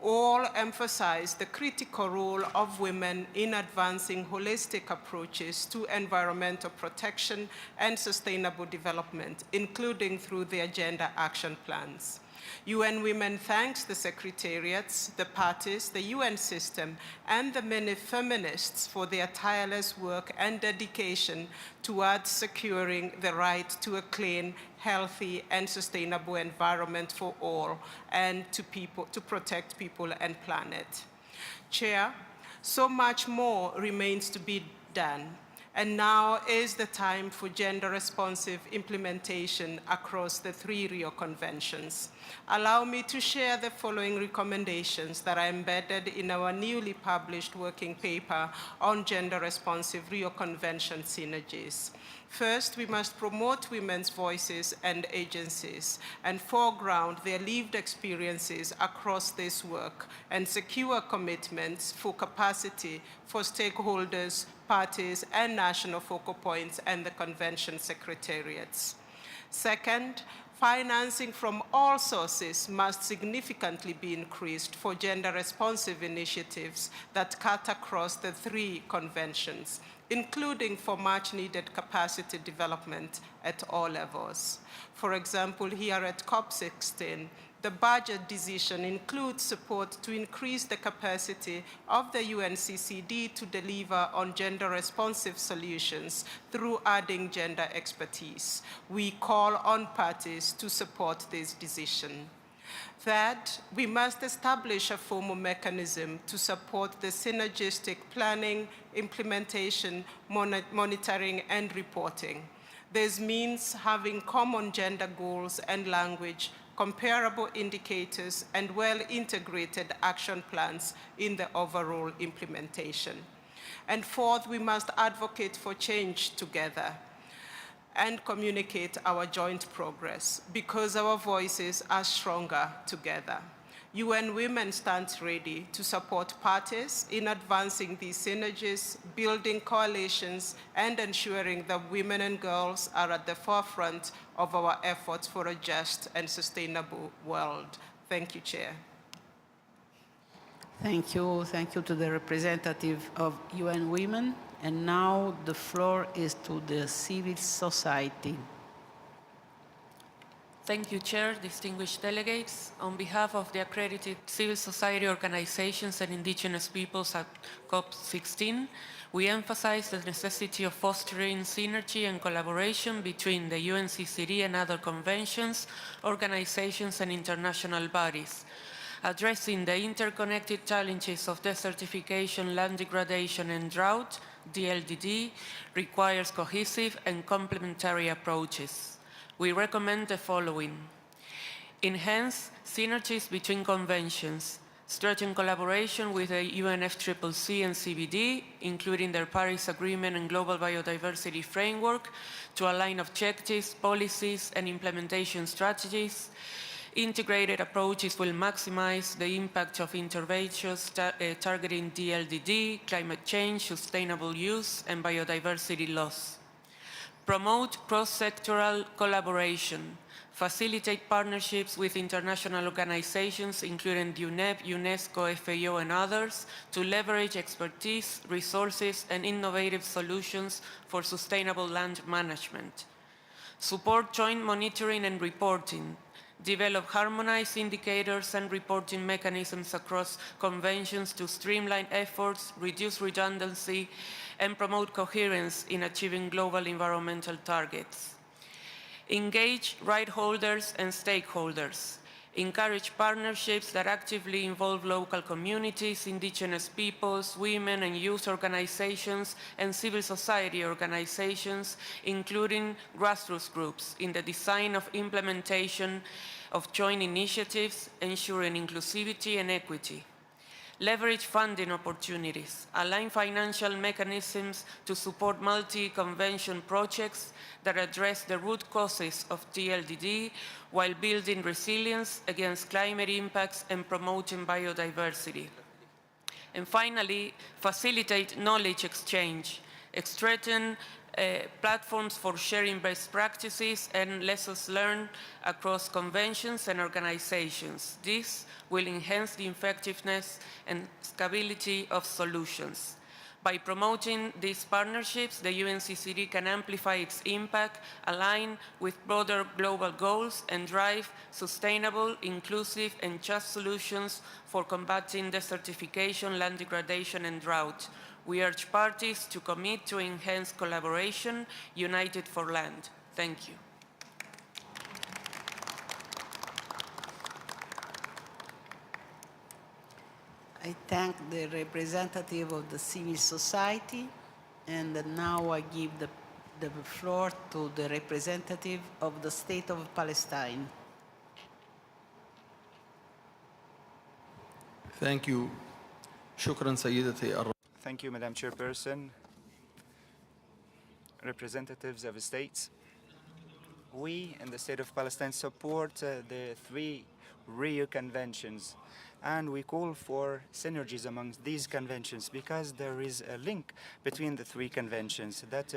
All emphasize the critical role of women in advancing holistic approaches to environmental protection and sustainable development, including through the agenda action plans. UN Women thanks the secretariats, the parties, the UN system, and the many feminists for their tireless work and dedication towards securing the right to a clean, healthy, and sustainable environment for all, and to protect people and planet. Chair, so much more remains to be done. And now is the time for gender-responsive implementation across the 3 Rio Conventions. Allow me to share the following recommendations that are embedded in our newly published working paper on gender-responsive Rio Convention synergies. First, we must promote women's voices and agencies and foreground their lived experiences across this work and secure commitments for capacity for stakeholders, parties, and national focal points and the convention secretariats. Second, financing from all sources must significantly be increased for gender-responsive initiatives that cut across the 3 conventions, including for much-needed capacity development at all levels. For example, here at COP16, the budget decision includes support to increase the capacity of the UNCCD to deliver on gender-responsive solutions through adding gender expertise. We call on parties to support this decision. Third, we must establish a formal mechanism to support the synergistic planning, implementation, monitoring, and reporting. This means having common gender goals and language, comparable indicators, and well-integrated action plans in the overall implementation. And fourth, we must advocate for change together and communicate our joint progress because our voices are stronger together. UN Women stands ready to support parties in advancing these synergies, building coalitions, and ensuring that women and girls are at the forefront of our efforts for a just and sustainable world. Thank you, Chair. Thank you. Thank you to the representative of UN Women. And now the floor is to the civil society. Thank you, Chair, distinguished delegates. On behalf of the accredited civil society organizations and indigenous peoples at COP16, we emphasize the necessity of fostering synergy and collaboration between the UNCCD and other conventions, organizations, and international bodies, addressing the interconnected challenges of desertification, land degradation, and drought. DLDD requires cohesive and complementary approaches. We recommend the following: enhance synergies between conventions, strengthen collaboration with the UNFCCC and CBD, including their Paris Agreement and Global Biodiversity Framework, to align objectives, policies, and implementation strategies. Integrated approaches will maximize the impact of interventions targeting DLDD, climate change, sustainable use, and biodiversity loss. Promote cross-sectoral collaboration. Facilitate partnerships with international organizations, including UNEP, UNESCO, FAO, and others, to leverage expertise, resources, and innovative solutions for sustainable land management. Support joint monitoring and reporting. Develop harmonized indicators and reporting mechanisms across conventions to streamline efforts, reduce redundancy, and promote coherence in achieving global environmental targets. Engage right holders and stakeholders. Encourage partnerships that actively involve local communities, indigenous peoples, women and youth organizations, and civil society organizations, including grassroots groups, in the design of implementation of joint initiatives, ensuring inclusivity and equity. Leverage funding opportunities. Align financial mechanisms to support multi-convention projects that address the root causes of DLDD while building resilience against climate impacts and promoting biodiversity. And finally, facilitate knowledge exchange. Strengthen platforms for sharing best practices and lessons learned across conventions and organizations. This will enhance the effectiveness and scalability of solutions. By promoting these partnerships, the UNCCD can amplify its impact, align with broader global goals, and drive sustainable, inclusive, and just solutions for combating desertification, land degradation, and drought. We urge parties to commit to enhance collaboration, united for land. Thank you. I thank the representative of the civil society, and now I give the floor to the representative of the State of Palestine. Thank you. شكرا سيدتي. Thank you, Madam Chairperson. Representatives of the states, we in the State of Palestine support the 3 Rio Conventions, and we call for synergies amongst these conventions because there is a link between the 3 conventions that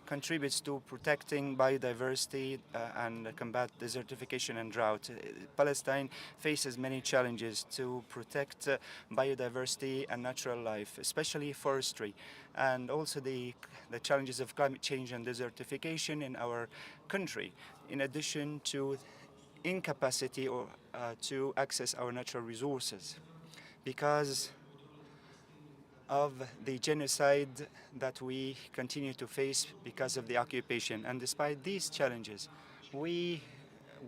contributes to protecting biodiversity and combat desertification and drought. Palestine faces many challenges to protect biodiversity and natural life, especially forestry, and also the challenges of climate change and desertification in our country, in addition to incapacity to access our natural resources because of the genocide that we continue to face because of the occupation. And despite these challenges, we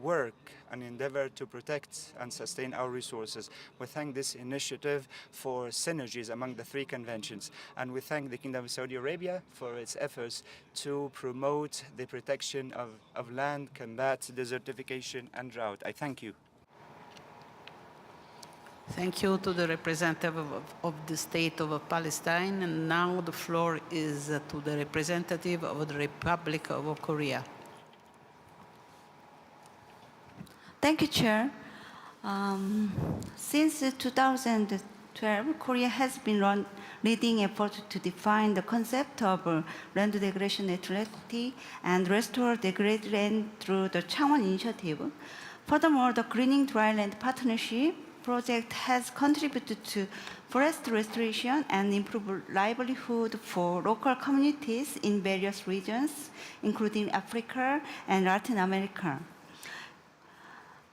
work and endeavor to protect and sustain our resources. We thank this initiative for synergies among the 3 conventions, and we thank the Kingdom of Saudi Arabia for its efforts to promote the protection of land, combat desertification and drought. I thank you. Thank you to the representative of the State of Palestine, and now the floor is to the representative of the Republic of Korea. Thank you, Chair. Since 2012, Korea has been leading efforts to define the concept of land degradation neutrality and restore degraded land through the Changwon Initiative. Furthermore, the Greening Dryland Partnership project has contributed to forest restoration and improved livelihood for local communities in various regions, including Africa and Latin America.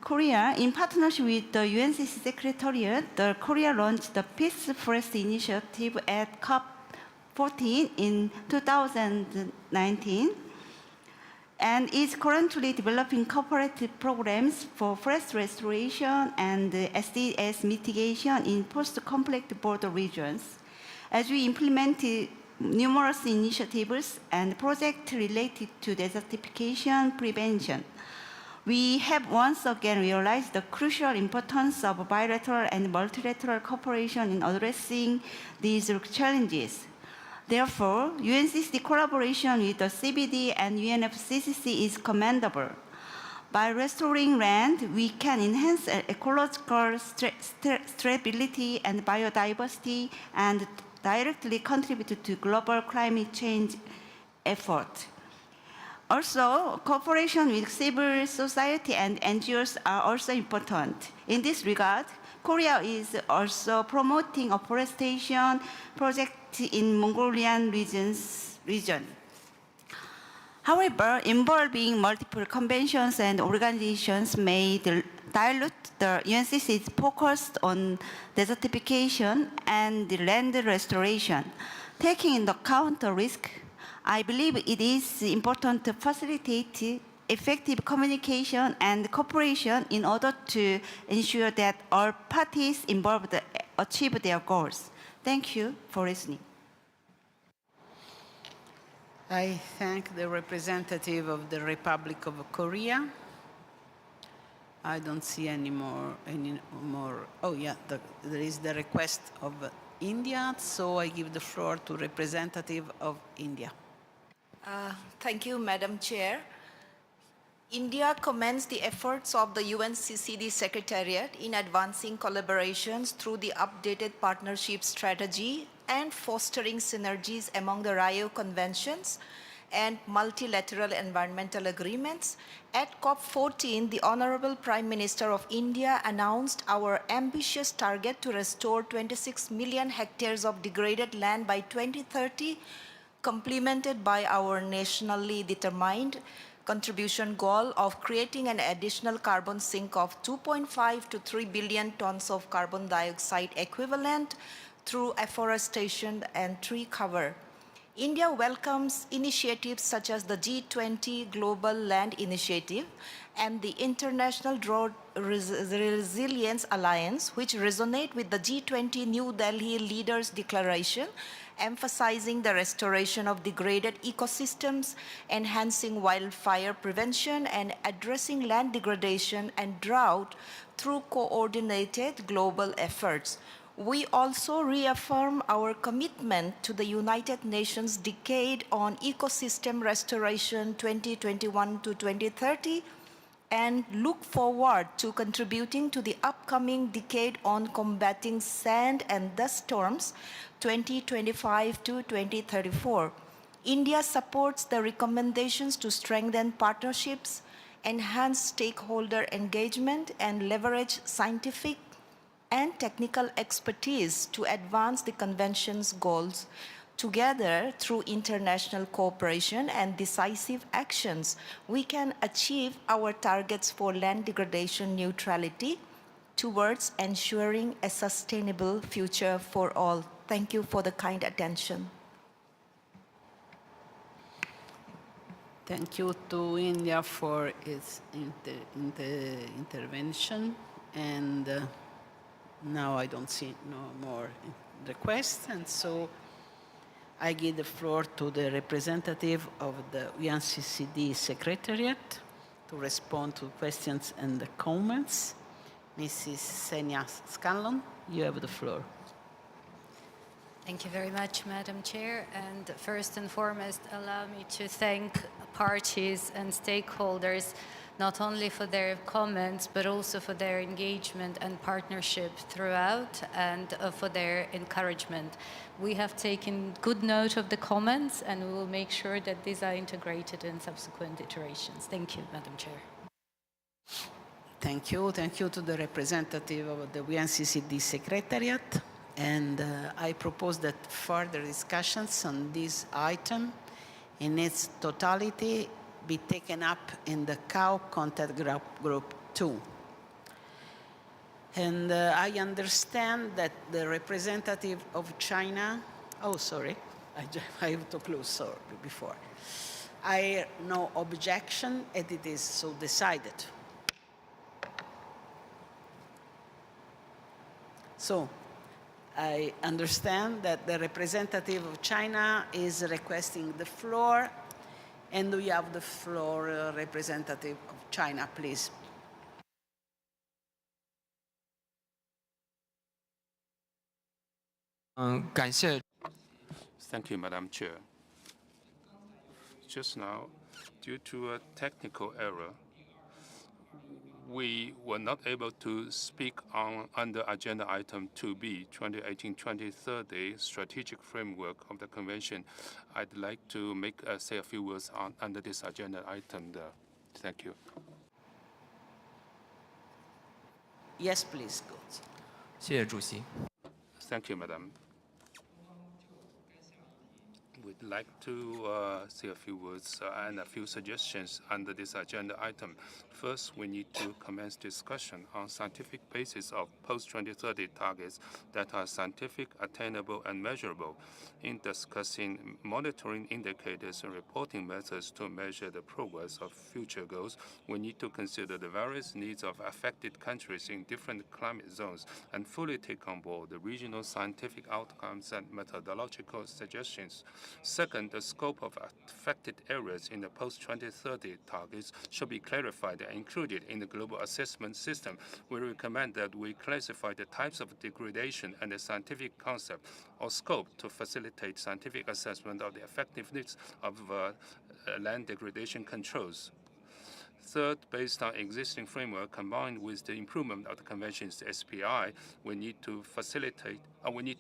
Korea, in partnership with the UNCC Secretariat, Korea launched the Peace Forest Initiative at COP14 in 2019 and is currently developing cooperative programs for forest restoration and SDS mitigation in post-conflict border regions. As we implemented numerous initiatives and projects related to desertification prevention, we have once again realized the crucial importance of bilateral and multilateral cooperation in addressing these challenges. Therefore, UNCCD collaboration with the CBD and UNFCCC is commendable. By restoring land, we can enhance ecological stability and biodiversity and directly contribute to global climate change efforts. Also, cooperation with civil society and NGOs are also important. In this regard, Korea is also promoting a forestation project in Mongolian region. However, involving multiple conventions and organizations may dilute the UNCC's focus on desertification and land restoration. Taking into account the risk, I believe it is important to facilitate effective communication and cooperation in order to ensure that all parties involved achieve their goals. Thank you for listening. I thank the representative of the Republic of Korea. I don't see any more. Oh yeah, there is the request of India, so I give the floor to representative of India. Thank you, Madam Chair. India commends the efforts of the UNCCD Secretariat in advancing collaborations through the updated partnership strategy and fostering synergies among the Rio Conventions and multilateral environmental agreements. At COP14, the Honorable Prime Minister of India announced our ambitious target to restore 26 million hectares of degraded land by 2030, complemented by our nationally determined contribution goal of creating an additional carbon sink of 2.5 to 3 billion tons of carbon dioxide equivalent through afforestation and tree cover. India welcomes initiatives such as the G20 Global Land Initiative and the International Drought Resilience Alliance, which resonate with the G20 New Delhi Leaders Declaration, emphasizing the restoration of degraded ecosystems, enhancing wildfire prevention, and addressing land degradation and drought through coordinated global efforts. We also reaffirm our commitment to the United Nations Decade on Ecosystem Restoration 2021 to 2030 and look forward to contributing to the upcoming Decade on Combating Sand and Dust Storms 2025 to 2034. India supports the recommendations to strengthen partnerships, enhance stakeholder engagement, and leverage scientific and technical expertise to advance the Convention's goals. Together, through international cooperation and decisive actions, we can achieve our targets for land degradation neutrality towards ensuring a sustainable future for all. Thank you for the kind attention. Thank you to India for its intervention, and now I don't see no more requests, and so I give the floor to the representative of the UNCCD Secretariat to respond to questions and the comments. Mrs. Senia Scanlon, you have the floor. Thank you very much, Madam Chair. And first and foremost, allow me to thank parties and stakeholders not only for their comments, but also for their engagement and partnership throughout and for their encouragement. We have taken good note of the comments and we will make sure that these are integrated in subsequent iterations. Thank you, Madam Chair. Thank you. Thank you to the representative of the UNCCD Secretariat. And I propose that further discussions on this item in its totality be taken up in the COW contact group 2. And I understand that the representative of China, oh, sorry, I have to close, sorry, before. I no objection, and it is so decided. So, I understand that the representative of China is requesting the floor, and we have the floor, representative of China, please. Thank you, Madam Chair. Just now, due to a technical error, we were not able to speak on under agenda item 2B, 2018-2030 strategic framework of the convention. I'd like to say a few words on under this agenda item there. Thank you. Yes, please, go. Thank you, Madam. We'd like to say a few words and a few suggestions under this agenda item. First, we need to commence discussion on scientific basis of post-2030 targets that are scientific, attainable, and measurable. In discussing monitoring indicators and reporting methods to measure the progress of future goals, we need to consider the various needs of affected countries in different climate zones and fully take on board the regional scientific outcomes and methodological suggestions. Second, the scope of affected areas in the post-2030 targets should be clarified and included in the global assessment system. We recommend that we classify the types of degradation and the scientific concept or scope to facilitate scientific assessment of the effectiveness of land degradation controls. Third, based on existing framework combined with the improvement of the Convention's SPI, we need to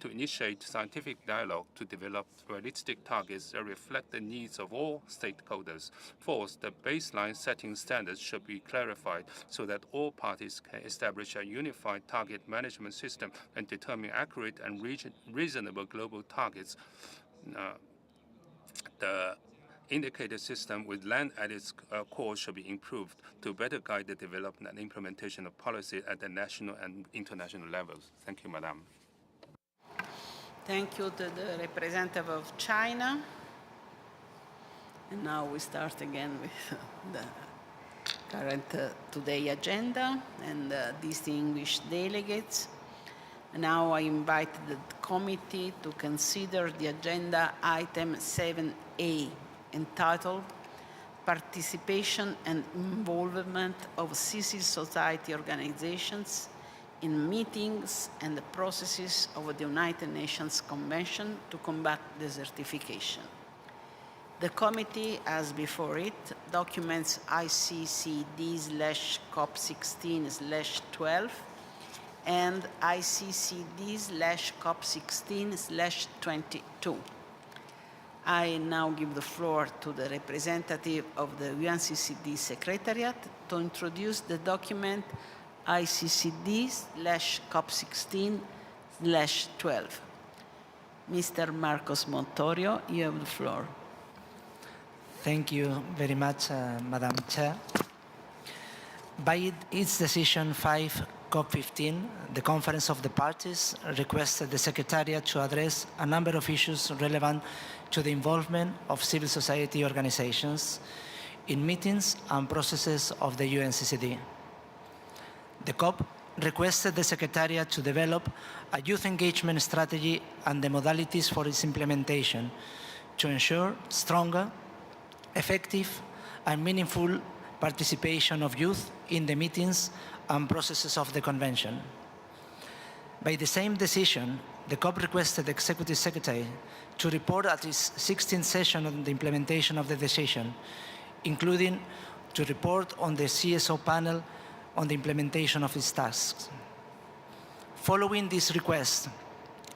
initiate scientific dialogue to develop realistic targets that reflect the needs of all stakeholders. Fourth, the baseline setting standards should be clarified so that all parties can establish a unified target management system and determine accurate and reasonable global targets. The indicator system with land at its core should be improved to better guide the development and implementation of policy at the national and international levels. Thank you, Madam. Thank you to the representative of China. And now we start again with the current today agenda and distinguished delegates. And now I invite the committee to consider the agenda item 7A, entitled Participation and Involvement of Civil Society Organizations in Meetings and the Processes of the United Nations Convention to Combat Desertification. The committee has before it documents ICCD/COP16/12 and ICCD/COP16/22. I now give the floor to the representative of the UNCCD Secretariat to introduce the document ICCD/COP16/12. Mr. Marcos Montorio, you have the floor. Thank you very much, Madam Chair. By its decision 5 COP15, the Conference of the Parties requested the Secretariat to address a number of issues relevant to the involvement of civil society organizations in meetings and processes of the UNCCD. The COP requested the Secretariat to develop a youth engagement strategy and the modalities for its implementation to ensure stronger, effective, and meaningful participation of youth in the meetings and processes of the Convention. By the same decision, the COP requested the Executive Secretary to report at its 16th session on the implementation of the decision, including to report on the CSO panel on the implementation of its tasks. Following this request,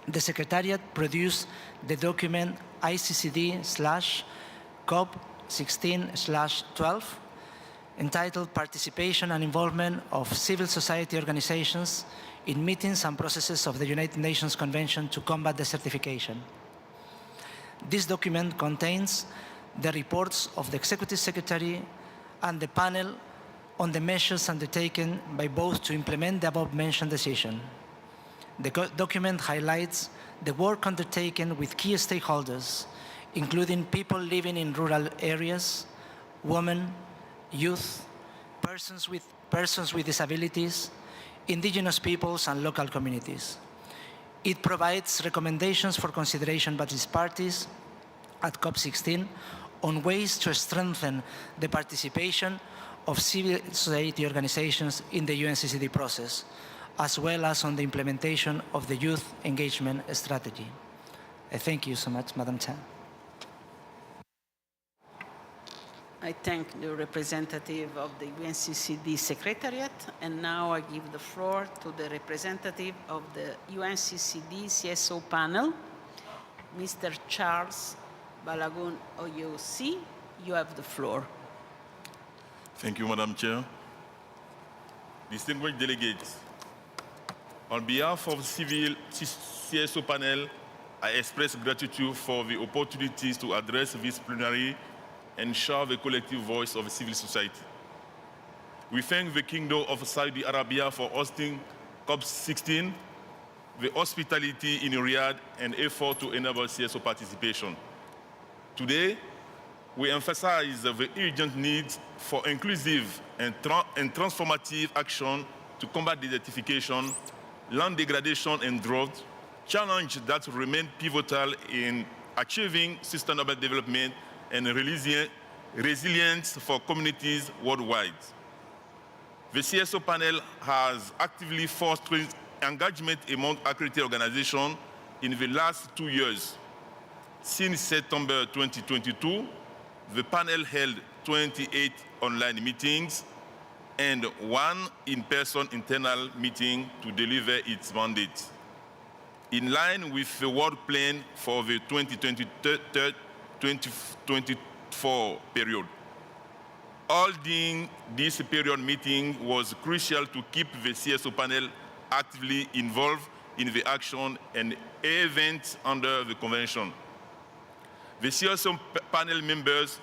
the Secretariat produced the document ICCD/COP16/12, entitled Participation and Involvement of Civil Society Organizations in Meetings and Processes of the United Nations Convention to Combat Desertification. This document contains the reports of the Executive Secretary and the panel on the measures undertaken by both to implement the above-mentioned decision. The document highlights the work undertaken with key stakeholders, including people living in rural areas, women, youth, persons with disabilities, indigenous peoples, and local communities. It provides recommendations for consideration by its parties at COP16 on ways to strengthen the participation of civil society organizations in the UNCCD process, as well as on the implementation of the youth engagement strategy. Thank you so much, Madam Chair. I thank the representative of the UNCCD Secretariat, and now I give the floor to the representative of the UNCCD CSO panel, Mr. Charles Balagun OUC. You have the floor. Thank you, Madam Chair. Distinguished delegates, on behalf of the Civil CSO panel, I express gratitude for the opportunities to address this plenary and share the collective voice of civil society. We thank the Kingdom of Saudi Arabia for hosting COP16, the hospitality in Riyadh, and effort to enable CSO participation. Today, we emphasize the urgent need for inclusive and transformative action to combat desertification, land degradation, and drought, challenges that remain pivotal in achieving sustainable development and resilience for communities worldwide. The CSO panel has actively fostered engagement among accredited organizations in the last 2 years. Since September 2022, the panel held 28 online meetings and 1 in-person internal meeting to deliver its mandate. In line with the work plan for the 2023-2024 period. Holding this period meeting was crucial to keep the CSO panel actively involved in the action and events under the convention. The CSO panel members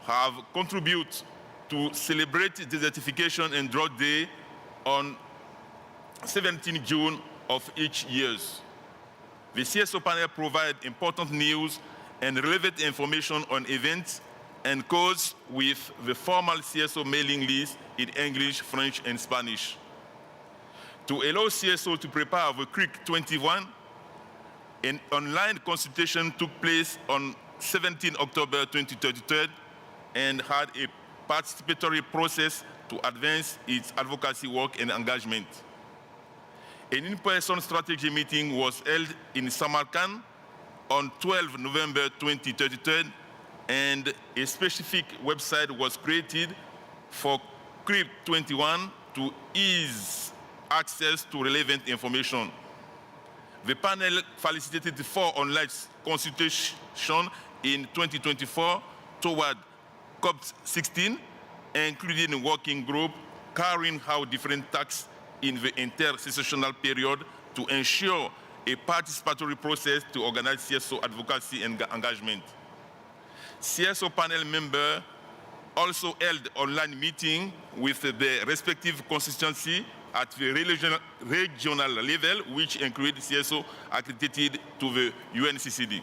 have contributed to celebrate Desertification and Drought Day on 17 June of each year. The CSO panel provides important news and relevant information on events and cause with the formal CSO mailing list in English, French, and Spanish. To allow CSO to prepare the CRIC 21, an online consultation took place on 17 October 2023 and had a participatory process to advance its advocacy work and engagement. An in-person strategy meeting was held in Samarkand on 12 November 2023, and a specific website was created for CRIP 21 to ease access to relevant information. The panel facilitated 4 online consultations in 2024 toward COP16, including a working group carrying out different tasks in the inter-sessional period to ensure a participatory process to organize CSO advocacy and engagement. CSO panel members also held online meeting with the respective constituency at the regional level, which include CSO accredited to the UNCCD.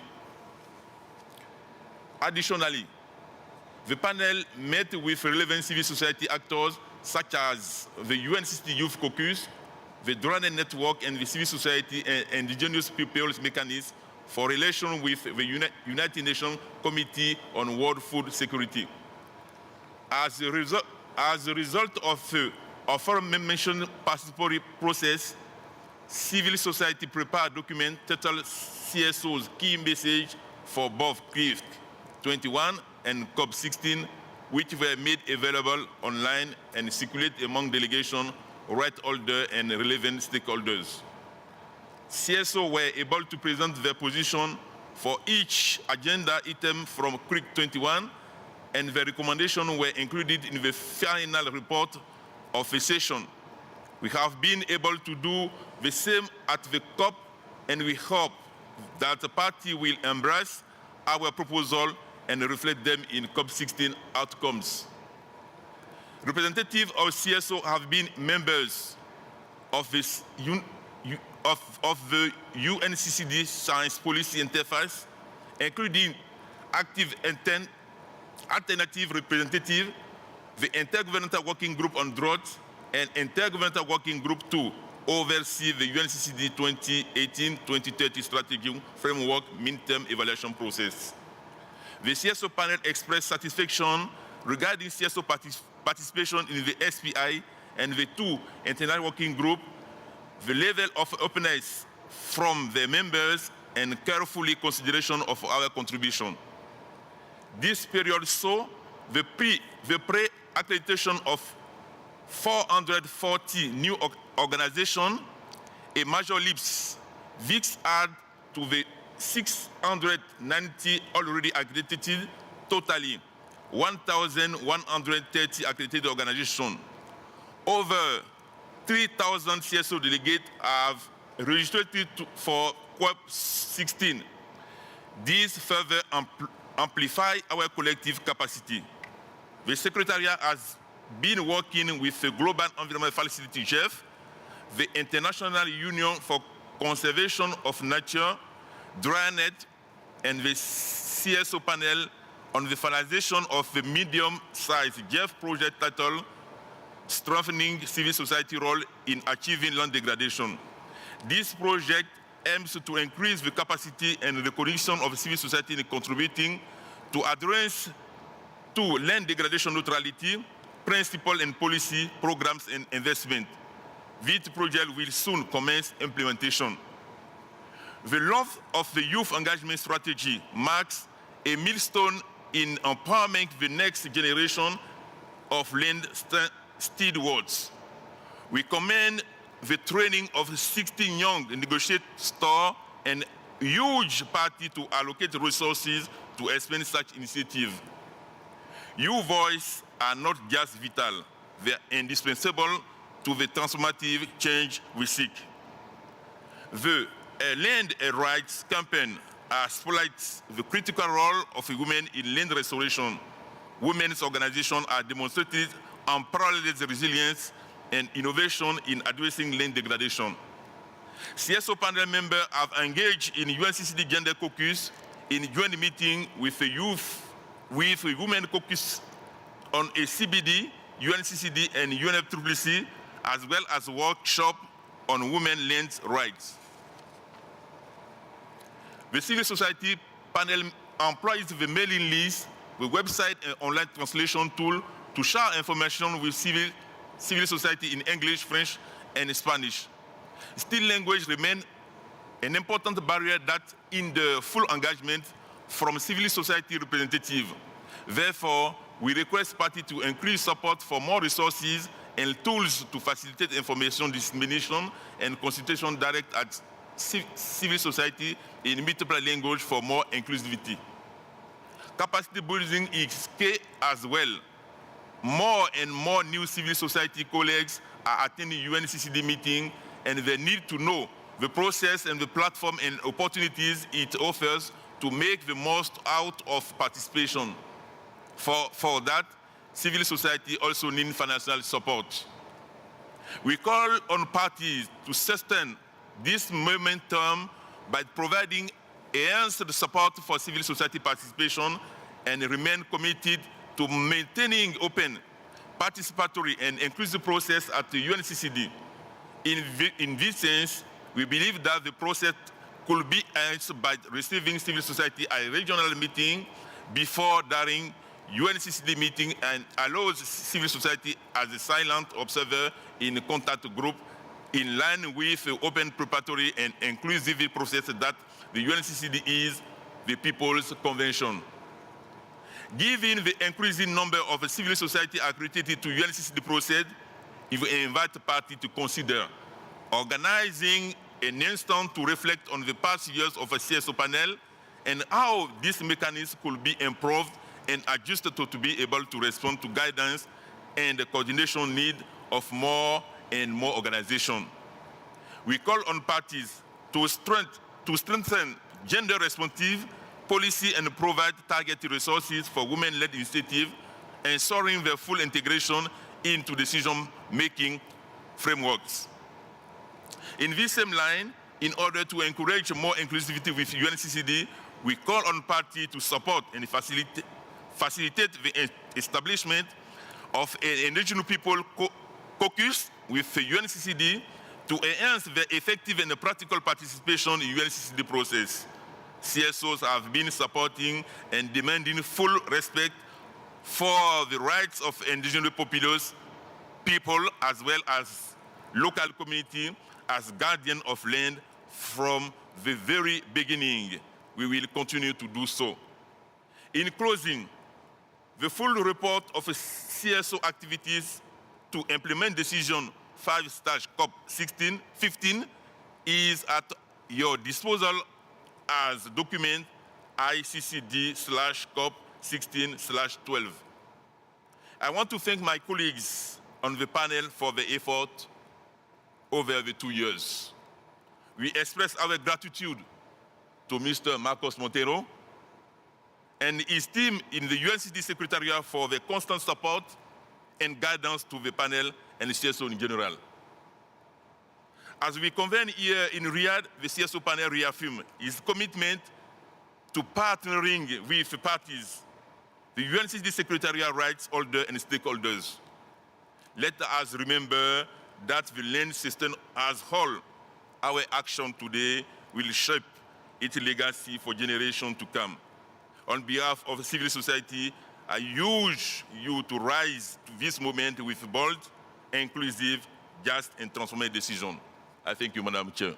Additionally, the panel met with relevant civil society actors such as the UNCCD Youth Caucus, the Durand Network, and the Civil Society and Indigenous Peoples Mechanism for relation with the United Nations Committee on World Food Security. As a result of the aforementioned participatory process, civil society prepared document titled CSO's Key Message for both CRIP 21 and COP16, which were made available online and circulated among delegation, right holders, and relevant stakeholders. CSO were able to present their position for each agenda item from CRIP 21, and the recommendations were included in the final report of the session. We have been able to do the same at the COP, and we hope that the party will embrace our proposal and reflect them in COP16 outcomes. Representatives of CSO have been members of the UNCCD Science Policy Interface, including active alternative representative, the Intergovernmental Working Group on Drought, and Intergovernmental Working Group 2 oversee the UNCCD 2018-2030 Strategy Framework Midterm Evaluation Process. The CSO panel expressed satisfaction regarding CSO participation in the SPI and the 2 internal working group, the level of openness from the members, and carefully consideration of our contribution. This period saw the pre-accreditation of 440 new organizations, a major leap. This add to the 690 already accredited, totally 1,130 accredited organizations. Over 3,000 CSO delegates have registered for COP16. These further amplify our collective capacity. The Secretariat has been working with the Global Environment Facility, GEF, the International Union for Conservation of Nature, DryNet, and the CSO panel on the finalization of the medium-sized GEF project titled Strengthening Civil Society Role in Achieving Land Degradation. This project aims to increase the capacity and recognition of civil society in contributing to address to land degradation neutrality, principle and policy, programs and investment. This project will soon commence implementation. The launch of the Youth Engagement Strategy marks a milestone in empowering the next generation of land stewards. We commend the training of 16 young negotiators and huge party to allocate resources to expand such initiative. Your voices are not just vital, they are indispensable to the transformative change we seek. The Land Rights Campaign spotlights the critical role of women in land restoration. Women's organizations are demonstrated unparalleled resilience and innovation in addressing land degradation. CSO panel members have engaged in UNCCD Gender Caucus in joint meeting with the youth, with Women Caucus on a CBD, UNCCD and UNFCCC, as well as a workshop on women land rights. The civil society panel employs the mailing list, the website and online translation tool to share information with civil society in English, French, and Spanish. Still, language remains an important barrier that hinders full engagement from civil society representatives. Therefore, we request parties to increase support for more resources and tools to facilitate information dissemination and consultation direct at civil society in multiple languages for more inclusivity. Capacity building is key as well. More and more new civil society colleagues are attending UNCCD meetings, and they need to know the process and the platform and opportunities it offers to make the most out of participation. For that, civil society also needs financial support. We call on parties to sustain this momentum by providing enhanced support for civil society participation and remain committed to maintaining open, participatory, and inclusive process at the UNCCD. In this sense, we believe that the process could be enhanced by receiving civil society at a regional meeting before, during UNCCD meeting, and allows civil society as a silent observer in a contact group in line with the open, preparatory, and inclusive process that the UNCCD is the People's Convention. Given the increasing number of civil society accredited to UNCCD process, we invite the party to consider organizing an instant to reflect on the past years of a CSO panel and how this mechanism could be improved and adjusted to be able to respond to guidance and the coordination need of more and more organizations. We call on parties to strengthen gender-responsive policy and provide targeted resources for women-led initiatives, ensuring their full integration into decision-making frameworks. In this same line, in order to encourage more inclusivity with UNCCD, we call on parties to support and facilitate the establishment of an regional people caucus with the UNCCD to enhance the effective and practical participation in the UNCCD process. CSOs have been supporting and demanding full respect for the rights of indigenous people as well as local community as guardian of land from the very beginning. We will continue to do so. In closing, the full report of CSO activities to implement decision 5/COP15 is at your disposal as document ICCD/COP16/12. I want to thank my colleagues on the panel for the effort over the 2 years. We express our gratitude to Mr. Marcos Montero and his team in the UNCCD Secretariat for the constant support and guidance to the panel and the CSO in general. As we convene here in Riyadh, the CSO panel reaffirmed its commitment to partnering with the parties, the UNCCD Secretariat rights holders and stakeholders. Let us remember that the land system as a whole, our action today will shape its legacy for generations to come. On behalf of civil society, I urge you to rise to this moment with bold, inclusive, just, and transformative decision. I thank you, Madam Chair.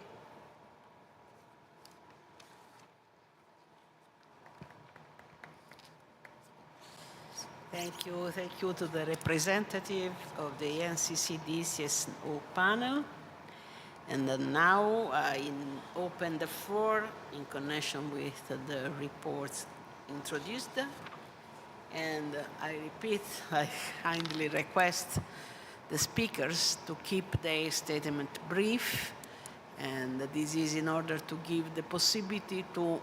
Thank you to the representative of the NCCD CSO panel. And then now I open the floor in connection with the reports introduced. And I repeat, I kindly request the speakers to keep their statement brief. And this is in order to give the possibility to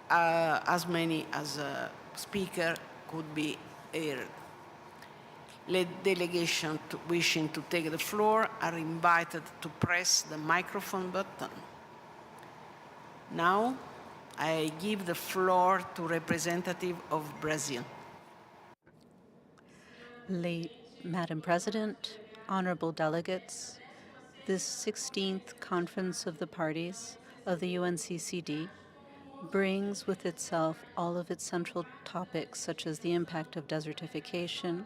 as many as a speaker could be aired. Delegation wishing to take the floor are invited to press the microphone button. Now, I give the floor to representative of Brazil. Madam President, honorable delegates, this 16th Conference of the Parties of the UNCCD brings with itself all of its central topics, such as the impact of desertification,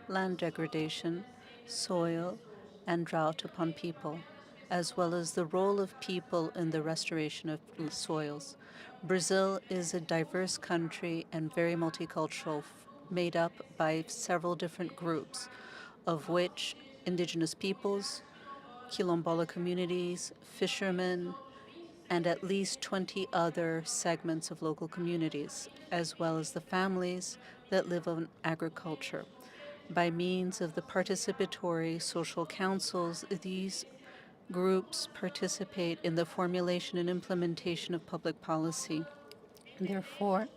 land degradation, soil, and drought upon people, as well as the role of people in the restoration of soils. Brazil is a diverse country and very multicultural, made up by several different groups, of which indigenous peoples, Quilombola communities, fishermen, and at least 20 other segments of local communities, as well as the families that live on agriculture. By means of the participatory social councils, these groups participate in the formulation and implementation of public policy. Therefore,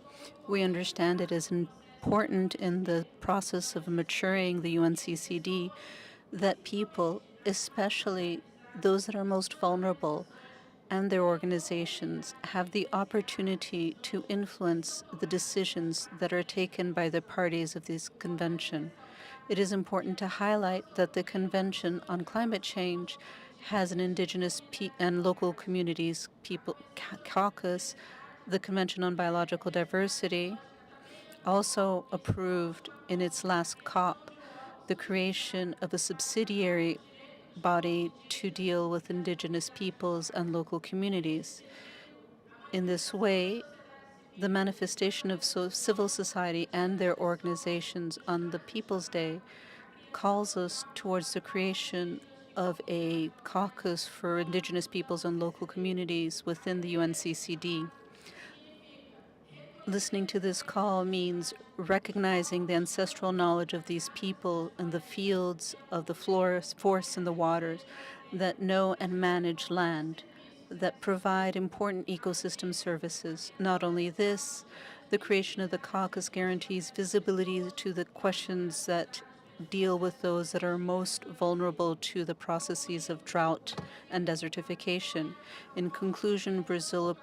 we understand it is important in the process of maturing the UNCCD that people, especially those that are most vulnerable, and their organizations have the opportunity to influence the decisions that are taken by the parties of this convention. It is important to highlight that the Convention on Climate Change has an indigenous and local communities people caucus. The Convention on Biological Diversity also approved in its last COP the creation of a subsidiary body to deal with indigenous peoples and local communities. In this way, the manifestation of civil society and their organizations on the People's Day calls us towards the creation of a caucus for indigenous peoples and local communities within the UNCCD. Listening to this call means recognizing the ancestral knowledge of these people in the fields of the forests and the waters that know and manage land, that provide important ecosystem services. Not only this, the creation of the caucus guarantees visibility to the questions that deal with those that are most vulnerable to the processes of drought and desertification. In conclusion, Brazil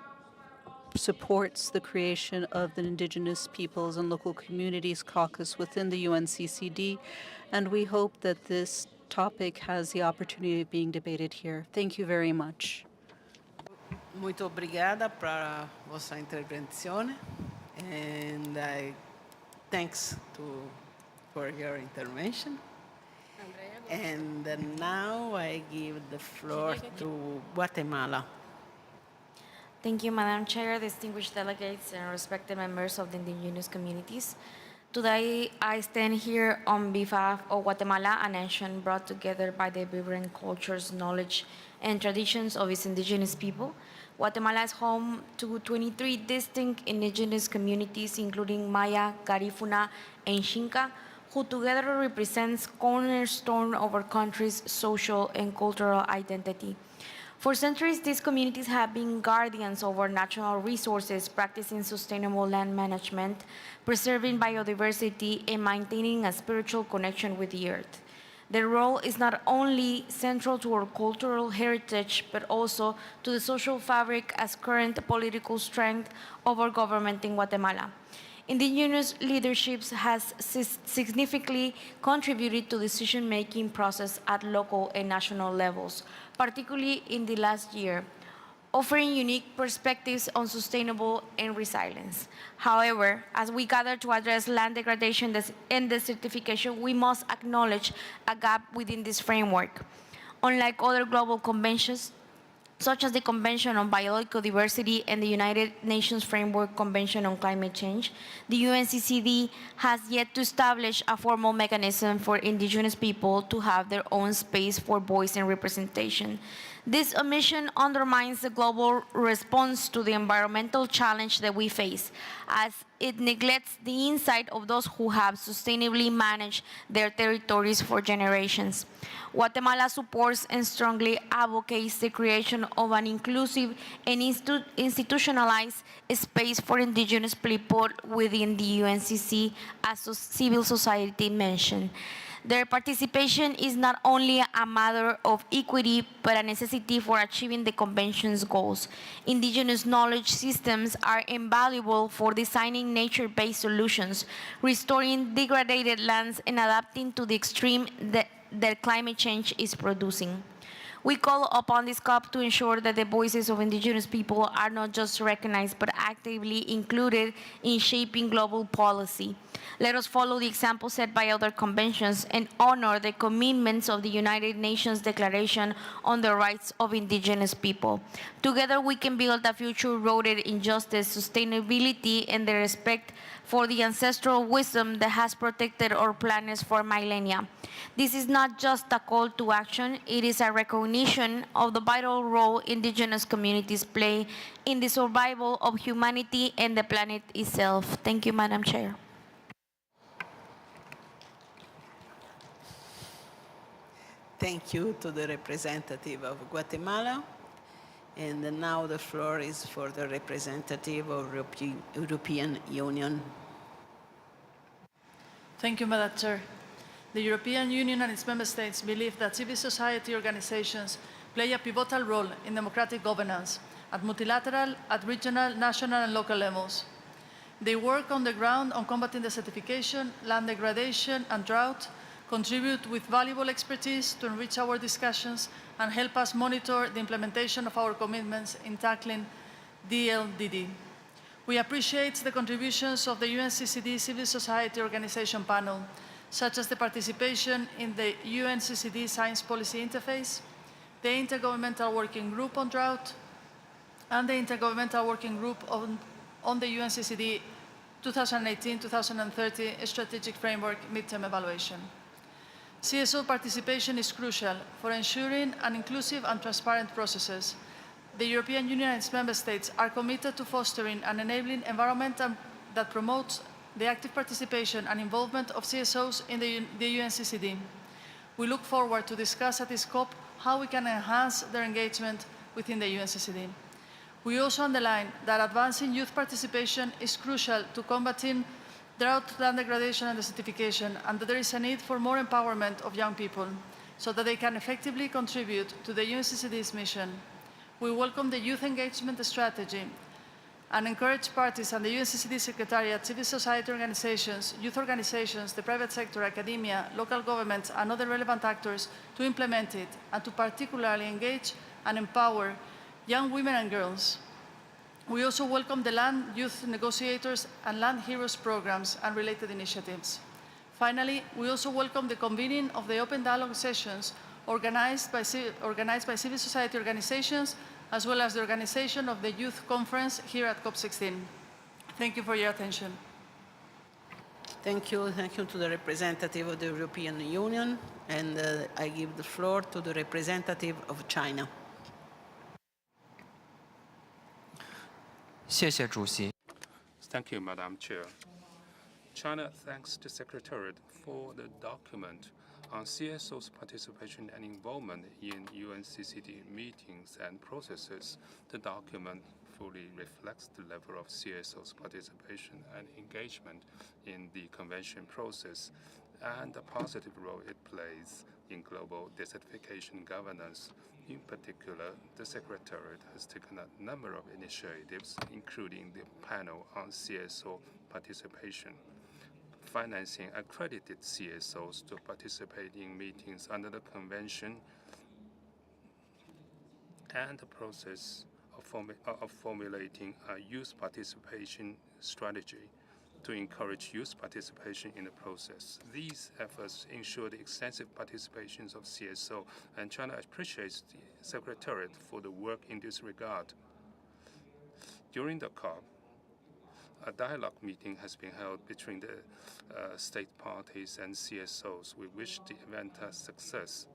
supports the creation of the Indigenous Peoples and Local Communities Caucus within the UNCCD, and we hope that this topic has the opportunity of being debated here. Thank you very much. Muito obrigada para vossa intervenção, and thanks for your intervention. And now I give the floor to Guatemala. Thank you, Madam Chair, distinguished delegates, and respected members of the indigenous communities. Today, I stand here on behalf of Guatemala, a nation brought together by the vibrant cultures, knowledge, and traditions of its indigenous people. Guatemala is home to 23 distinct indigenous communities, including Maya, Garifuna, and Xinca, who together represents cornerstone of our country's social and cultural identity. For centuries, these communities have been guardians of our natural resources, practicing sustainable land management, preserving biodiversity, and maintaining a spiritual connection with the earth. Their role is not only central to our cultural heritage, but also to the social fabric as current political strength of our government in Guatemala. Indigenous leadership has significantly contributed to decision-making process at local and national levels, particularly in the last year, offering unique perspectives on sustainable and resilience. However, as we gather to address land degradation and desertification, we must acknowledge a gap within this framework. Unlike other global conventions, such as the Convention on Biological Diversity and the United Nations Framework Convention on Climate Change, the UNCCD has yet to establish a formal mechanism for indigenous people to have their own space for voice and representation. This omission undermines the global response to the environmental challenge that we face, as it neglects the insight of those who have sustainably managed their territories for generations. Guatemala supports and strongly advocates the creation of an inclusive and institutionalized space for indigenous people within the UNCC, as civil society mentioned. Their participation is not only a matter of equity, but a necessity for achieving the Convention's goals. Indigenous knowledge systems are invaluable for designing nature-based solutions, restoring degraded lands, and adapting to the extreme that climate change is producing. We call upon this COP to ensure that the voices of indigenous people are not just recognized, but actively included in shaping global policy. Let us follow the example set by other conventions and honor the commitments of the United Nations Declaration on the Rights of Indigenous People. Together, we can build a future rooted in justice, sustainability, and the respect for the ancestral wisdom that has protected our planets for millennia. This is not just a call to action, it is a recognition of the vital role indigenous communities play in the survival of humanity and the planet itself. Thank you, Madam Chair. Thank you to the representative of Guatemala. And now the floor is for the representative of European Union. Thank you, Madam Chair. The European Union and its member states believe that civil society organizations play a pivotal role in democratic governance at multilateral, at regional, national, and local levels. They work on the ground on combating desertification, land degradation, and drought, contribute with valuable expertise to enrich our discussions, and help us monitor the implementation of our commitments in tackling DLDD. We appreciate the contributions of the UNCCD Civil Society Organization Panel, such as the participation in the UNCCD Science Policy Interface, the Intergovernmental Working Group on Drought, and the Intergovernmental Working Group on the UNCCD 2018-2030 Strategic Framework Midterm Evaluation. CSO participation is crucial for ensuring an inclusive and transparent processes. The European Union and its member states are committed to fostering an enabling environment that promotes the active participation and involvement of CSOs in the UNCCD. We look forward to discuss at this COP how we can enhance their engagement within the UNCCD. We also underline that advancing youth participation is crucial to combating drought, land degradation, and desertification, and that there is a need for more empowerment of young people so that they can effectively contribute to the UNCCD's mission. We welcome the youth engagement strategy and encourage parties and the UNCCD Secretariat, civil society organizations, youth organizations, the private sector, academia, local governments, and other relevant actors to implement it and to particularly engage and empower young women and girls. We also welcome the Land Youth Negotiators and Land Heroes programs and related initiatives. Finally, we also welcome the convening of the open dialogue sessions organized by civil society organizations, as well as the organization of the Youth Conference here at COP16. Thank you for your attention. Thank you to the representative of the European Union, and I give the floor to the representative of China. Thank you, Madam Chair. China thanks the Secretariat for the document on CSO's participation and involvement in UNCCD meetings and processes. The document fully reflects the level of CSO's participation and engagement in the convention process and the positive role it plays in global desertification governance. In particular, the Secretariat has taken a number of initiatives, including the panel on CSO participation, financing accredited CSOs to participate in meetings under the Convention, and the process of formulating a youth participation strategy. to encourage youth participation in the process. These efforts ensure the extensive participations of CSO, and China appreciates the Secretariat for the work in this regard. During the COP, a dialogue meeting has been held between the state parties and CSOs. We wish the event a success.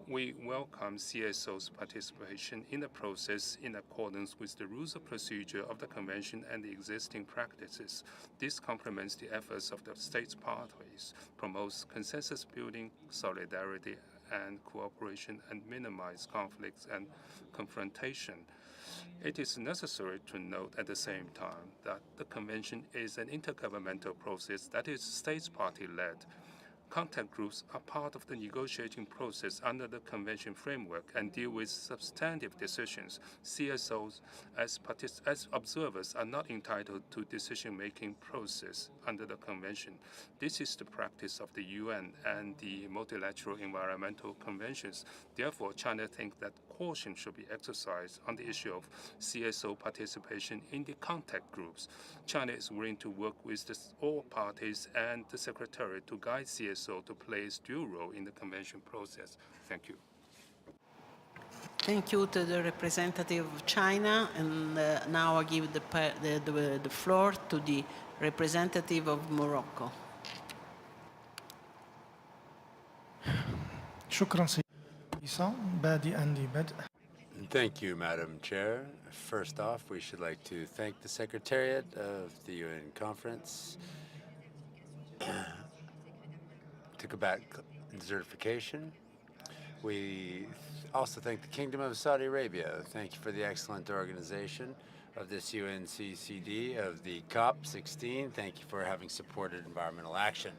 We welcome CSO's participation in the process in accordance with the rules of procedure of the Convention and the existing practices. This complements the efforts of the state parties, promotes consensus building, solidarity, and cooperation, and minimize conflicts and confrontation. It is necessary to note at the same time that the Convention is an intergovernmental process that is state party-led. Contact groups are part of the negotiating process under the Convention framework and deal with substantive decisions. CSOs, as observers, are not entitled to decision-making process under the Convention. This is the practice of the UN and the multilateral environmental conventions. Therefore, China thinks that caution should be exercised on the issue of CSO participation in the contact groups. China is willing to work with all parties and the Secretariat to guide CSO to play its dual role in the convention process. Thank you. Thank you to the representative of China, and now I give the floor to the representative of Morocco. شكرا سيدي بادئا لبدء. Thank you, Madam Chair. First off, we should like to thank the Secretariat of the UN Conference to combat desertification. We also thank the Kingdom of Saudi Arabia. Thank you for the excellent organization of this UNCCD of the COP16. Thank you for having supported environmental action.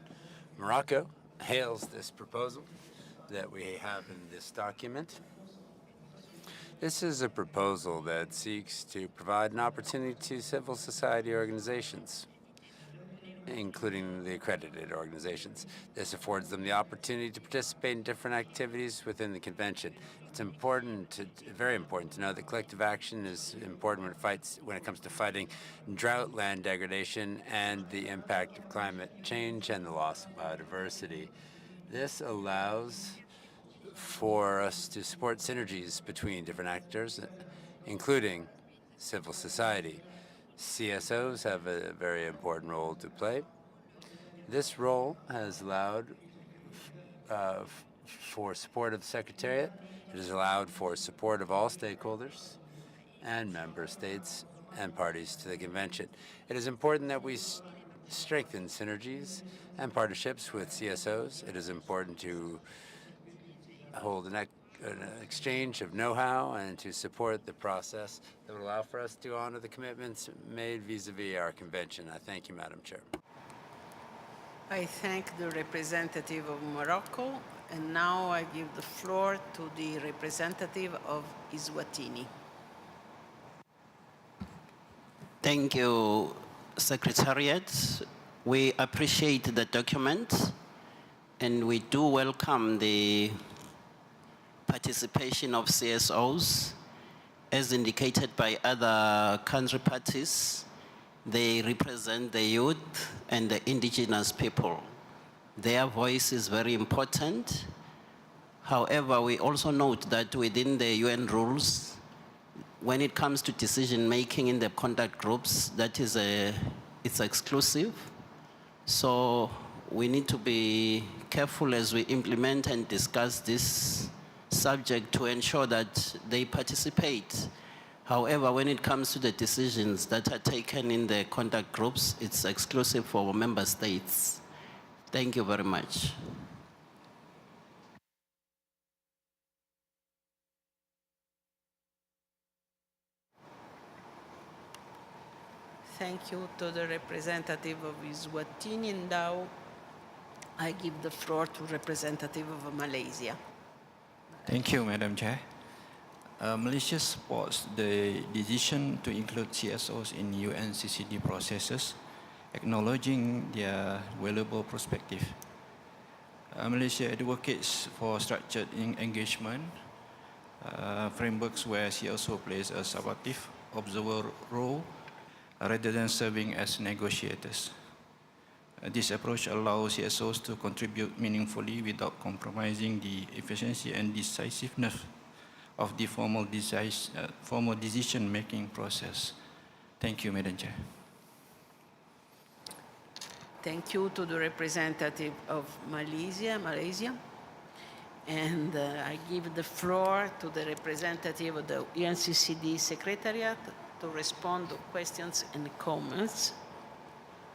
Morocco hails this proposal that we have in this document. This is a proposal that seeks to provide an opportunity to civil society organizations, including the accredited organizations. This affords them the opportunity to participate in different activities within the convention. It's very important to know that collective action is important when it comes to fighting drought, land degradation, and the impact of climate change and the loss of biodiversity. This allows for us to support synergies between different actors, including civil society. CSOs have a very important role to play. This role has allowed for support of the Secretariat. It has allowed for support of all stakeholders and member states and parties to the convention. It is important that we strengthen synergies and partnerships with CSOs. It is important to hold an exchange of know-how and to support the process that will allow for us to honor the commitments made vis-a-vis our convention. I thank you, Madam Chair. I thank the representative of Morocco, and now I give the floor to the representative of Eswatini. Thank you, Secretariat. We appreciate the document, and we do welcome the participation of CSOs. As indicated by other country parties, they represent the youth and the indigenous people. Their voice is very important. However, we also note that within the UN rules, when it comes to decision-making in the contact groups, it's exclusive. So we need to be careful as we implement and discuss this subject to ensure that they participate. However, when it comes to the decisions that are taken in the contact groups, it's exclusive for member states. Thank you very much. Thank you to the representative of Eswatini, and now I give the floor to representative of Malaysia. Thank you, Madam Chair. Malaysia supports the decision to include CSOs in UNCCD processes, acknowledging their valuable perspective. Malaysia advocates for structured engagement, frameworks where CSO plays a supportive observer role rather than serving as negotiators. This approach allows CSOs to contribute meaningfully without compromising the efficiency and decisiveness of the formal decision-making process. Thank you, Madam Chair. Thank you to the representative of Malaysia. And I give the floor to the representative of the UNCCD Secretariat to respond to questions and comments.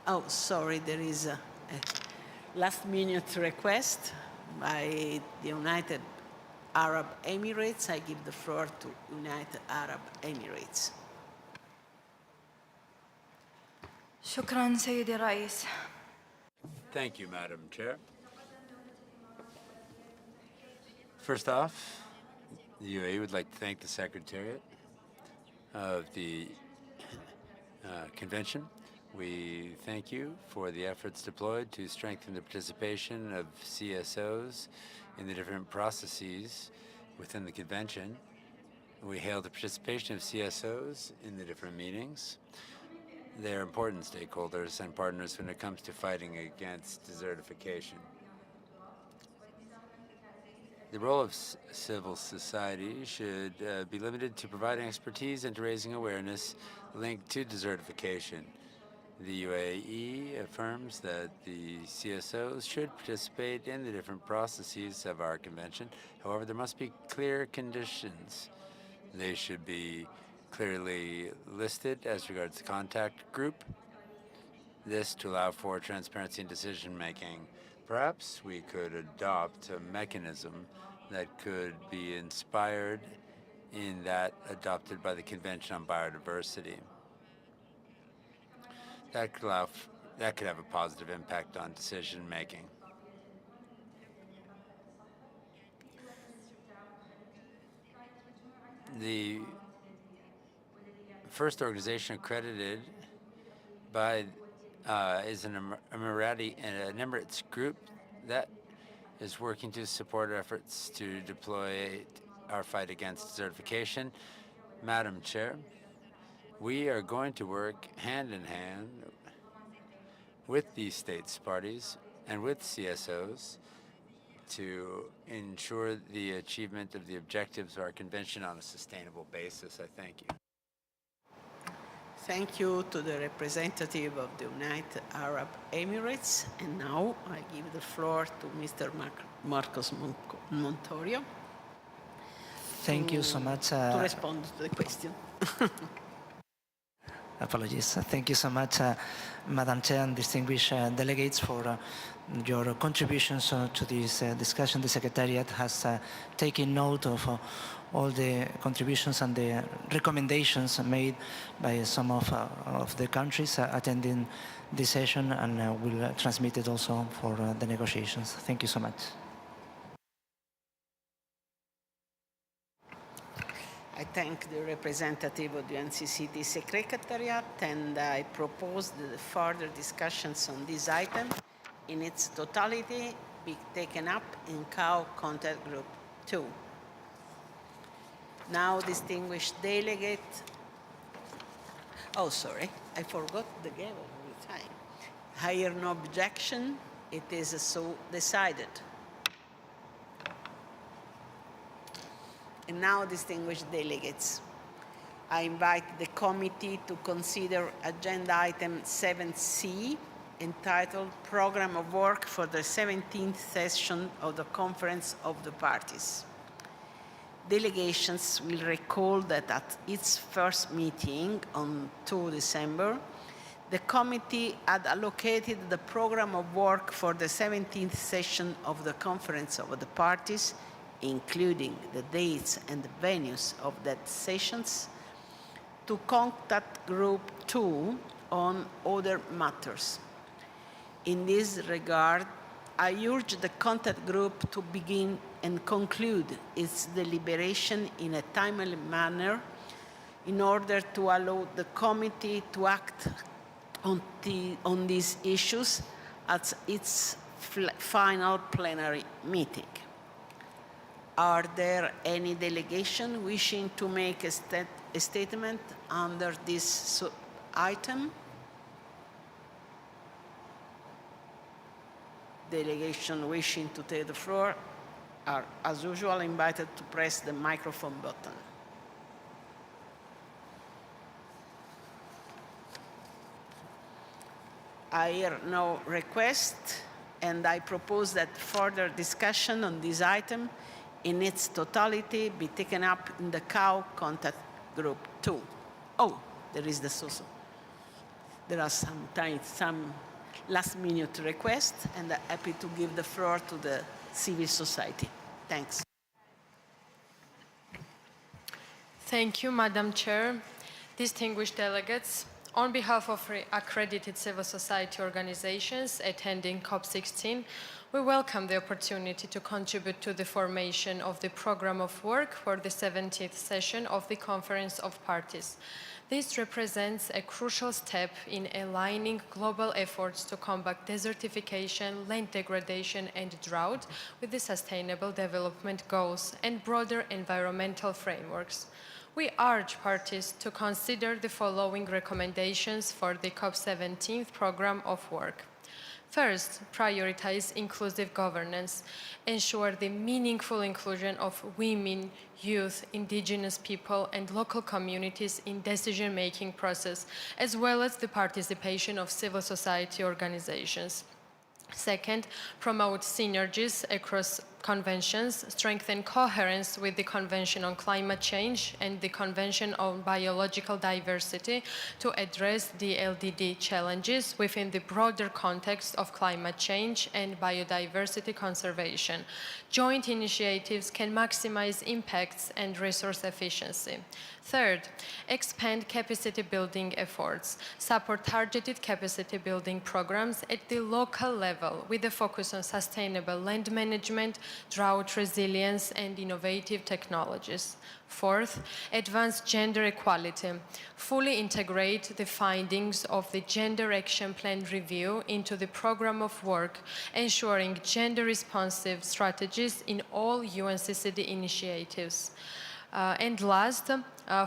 Oh, sorry, there is a last-minute request by the United Arab Emirates. I give the floor to United Arab Emirates. شكراً سيدي الرئيس. Thank you, Madam Chair. First off, the UAE would like to thank the Secretariat of the Convention. We thank you for the efforts deployed to strengthen the participation of CSOs in the different processes within the Convention. We hail the participation of CSOs in the different meetings. They're important stakeholders and partners when it comes to fighting against desertification. The role of civil society should be limited to providing expertise and to raising awareness linked to desertification. The UAE affirms that the CSOs should participate in the different processes of our convention. However, there must be clear conditions. They should be clearly listed as regards the contact group. This to allow for transparency in decision-making. Perhaps we could adopt a mechanism that could be inspired in that adopted by the Convention on Biodiversity. That could have a positive impact on decision-making. The first organization accredited by is an Emirates group that is working to support our efforts to deploy our fight against desertification. Madam Chair, we are going to work hand in hand with these states parties and with CSOs to ensure the achievement of the objectives of our convention on a sustainable basis. I thank you. Thank you to the representative of the United Arab Emirates. And now I give the floor to Mr. Marcos Montorio. Thank you so much. To respond to the question. Apologies. Thank you so much, Madam Chair and distinguished delegates for your contributions to this discussion. The Secretariat has taken note of all the contributions and the recommendations made by some of the countries attending this session, and will transmit it also for the negotiations. Thank you so much. I thank the representative of the UNCCD Secretariat, and I propose that the further discussions on this item in its totality be taken up in CAO Contact Group 2. Now, distinguished delegate, oh, sorry, I forgot the gavel every time. I hear no objection. It is so decided. And now, distinguished delegates, I invite the committee to consider agenda item 7C, entitled Program of Work for the 17th session of the Conference of the Parties. Delegations will recall that at its first meeting on 2 December, the committee had allocated the program of work for the 17th session of the Conference of the Parties, including the dates and the venues of that sessions, to Contact Group 2 on other matters. In this regard, I urge the Contact Group to begin and conclude its deliberation in a timely manner in order to allow the committee to act on these issues at its final plenary meeting. Are there any delegations wishing to make a statement under this item? delegation wishing to take the floor are, as usual, invited to press the microphone button. I hear no request, and I propose that further discussion on this item in its totality be taken up in the COW contact group 2. Oh, there is the SOSO. There are some last-minute requests, and I'm happy to give the floor to the civil society. Thanks. Thank you, Madam Chair. Distinguished delegates, on behalf of accredited civil society organizations attending COP16, we welcome the opportunity to contribute to the formation of the program of work for the 70th session of the Conference of Parties. This represents a crucial step in aligning global efforts to combat desertification, land degradation, and drought with the Sustainable Development Goals and broader environmental frameworks. We urge parties to consider the following recommendations for the COP17 program of work. First, prioritize inclusive governance. Ensure the meaningful inclusion of women, youth, indigenous people, and local communities in decision-making process, as well as the participation of civil society organizations. Second, promote synergies across conventions, strengthen coherence with the Convention on Climate Change and the Convention on Biological Diversity to address the LDD challenges within the broader context of climate change and biodiversity conservation. Joint initiatives can maximize impacts and resource efficiency. Third, expand capacity building efforts. Support targeted capacity building programs at the local level with a focus on sustainable land management, drought resilience, and innovative technologies. Fourth, advance gender equality. Fully integrate the findings of the Gender Action Plan review into the program of work, ensuring gender-responsive strategies in all UNCCD initiatives. And last,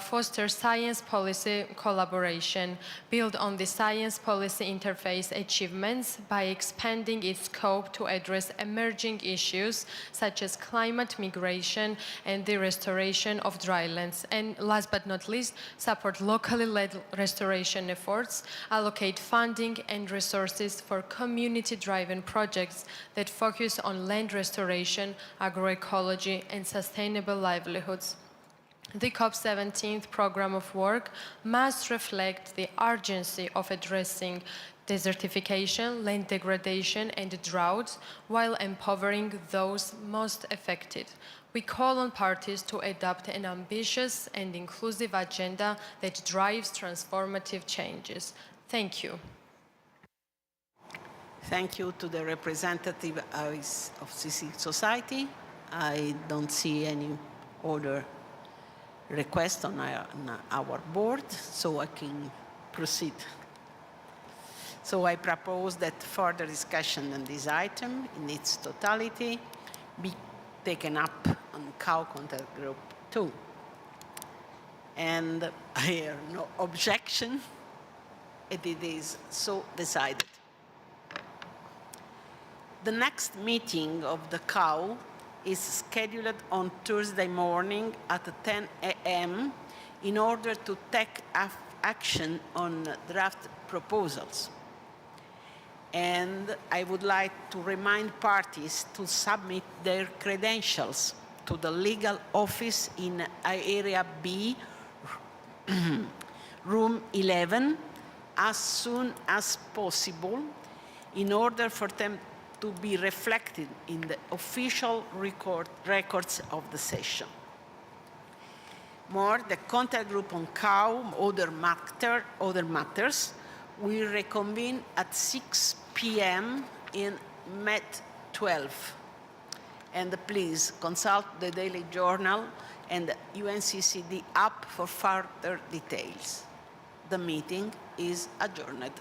foster science policy collaboration, build on the science policy interface achievements by expanding its scope to address emerging issues such as climate migration and the restoration of drylands. And last but not least, support locally led restoration efforts, allocate funding and resources for community-driven projects that focus on land restoration, agroecology, and sustainable livelihoods. The COP17 program of work must reflect the urgency of addressing desertification, land degradation, and drought while empowering those most affected. We call on parties to adopt an ambitious and inclusive agenda that drives transformative changes. Thank you. Thank you to the representative of civil society. I don't see any other request on our board, so I can proceed. So I propose that further discussion on this item in its totality be taken up on COW Contact Group 2. And I hear no objection, and it is so decided. The next meeting of the COW is scheduled on Thursday morning at 10 a.m. in order to take action on draft proposals. And I would like to remind parties to submit their credentials to the legal office in Area B, room 11, as soon as possible in order for them to be reflected in the official records of the session. More, the contact group on COW, other matters, will reconvene at 6 p.m. in Met 12. And please consult the Daily Journal and the UNCCD app for further details. The meeting is adjourned.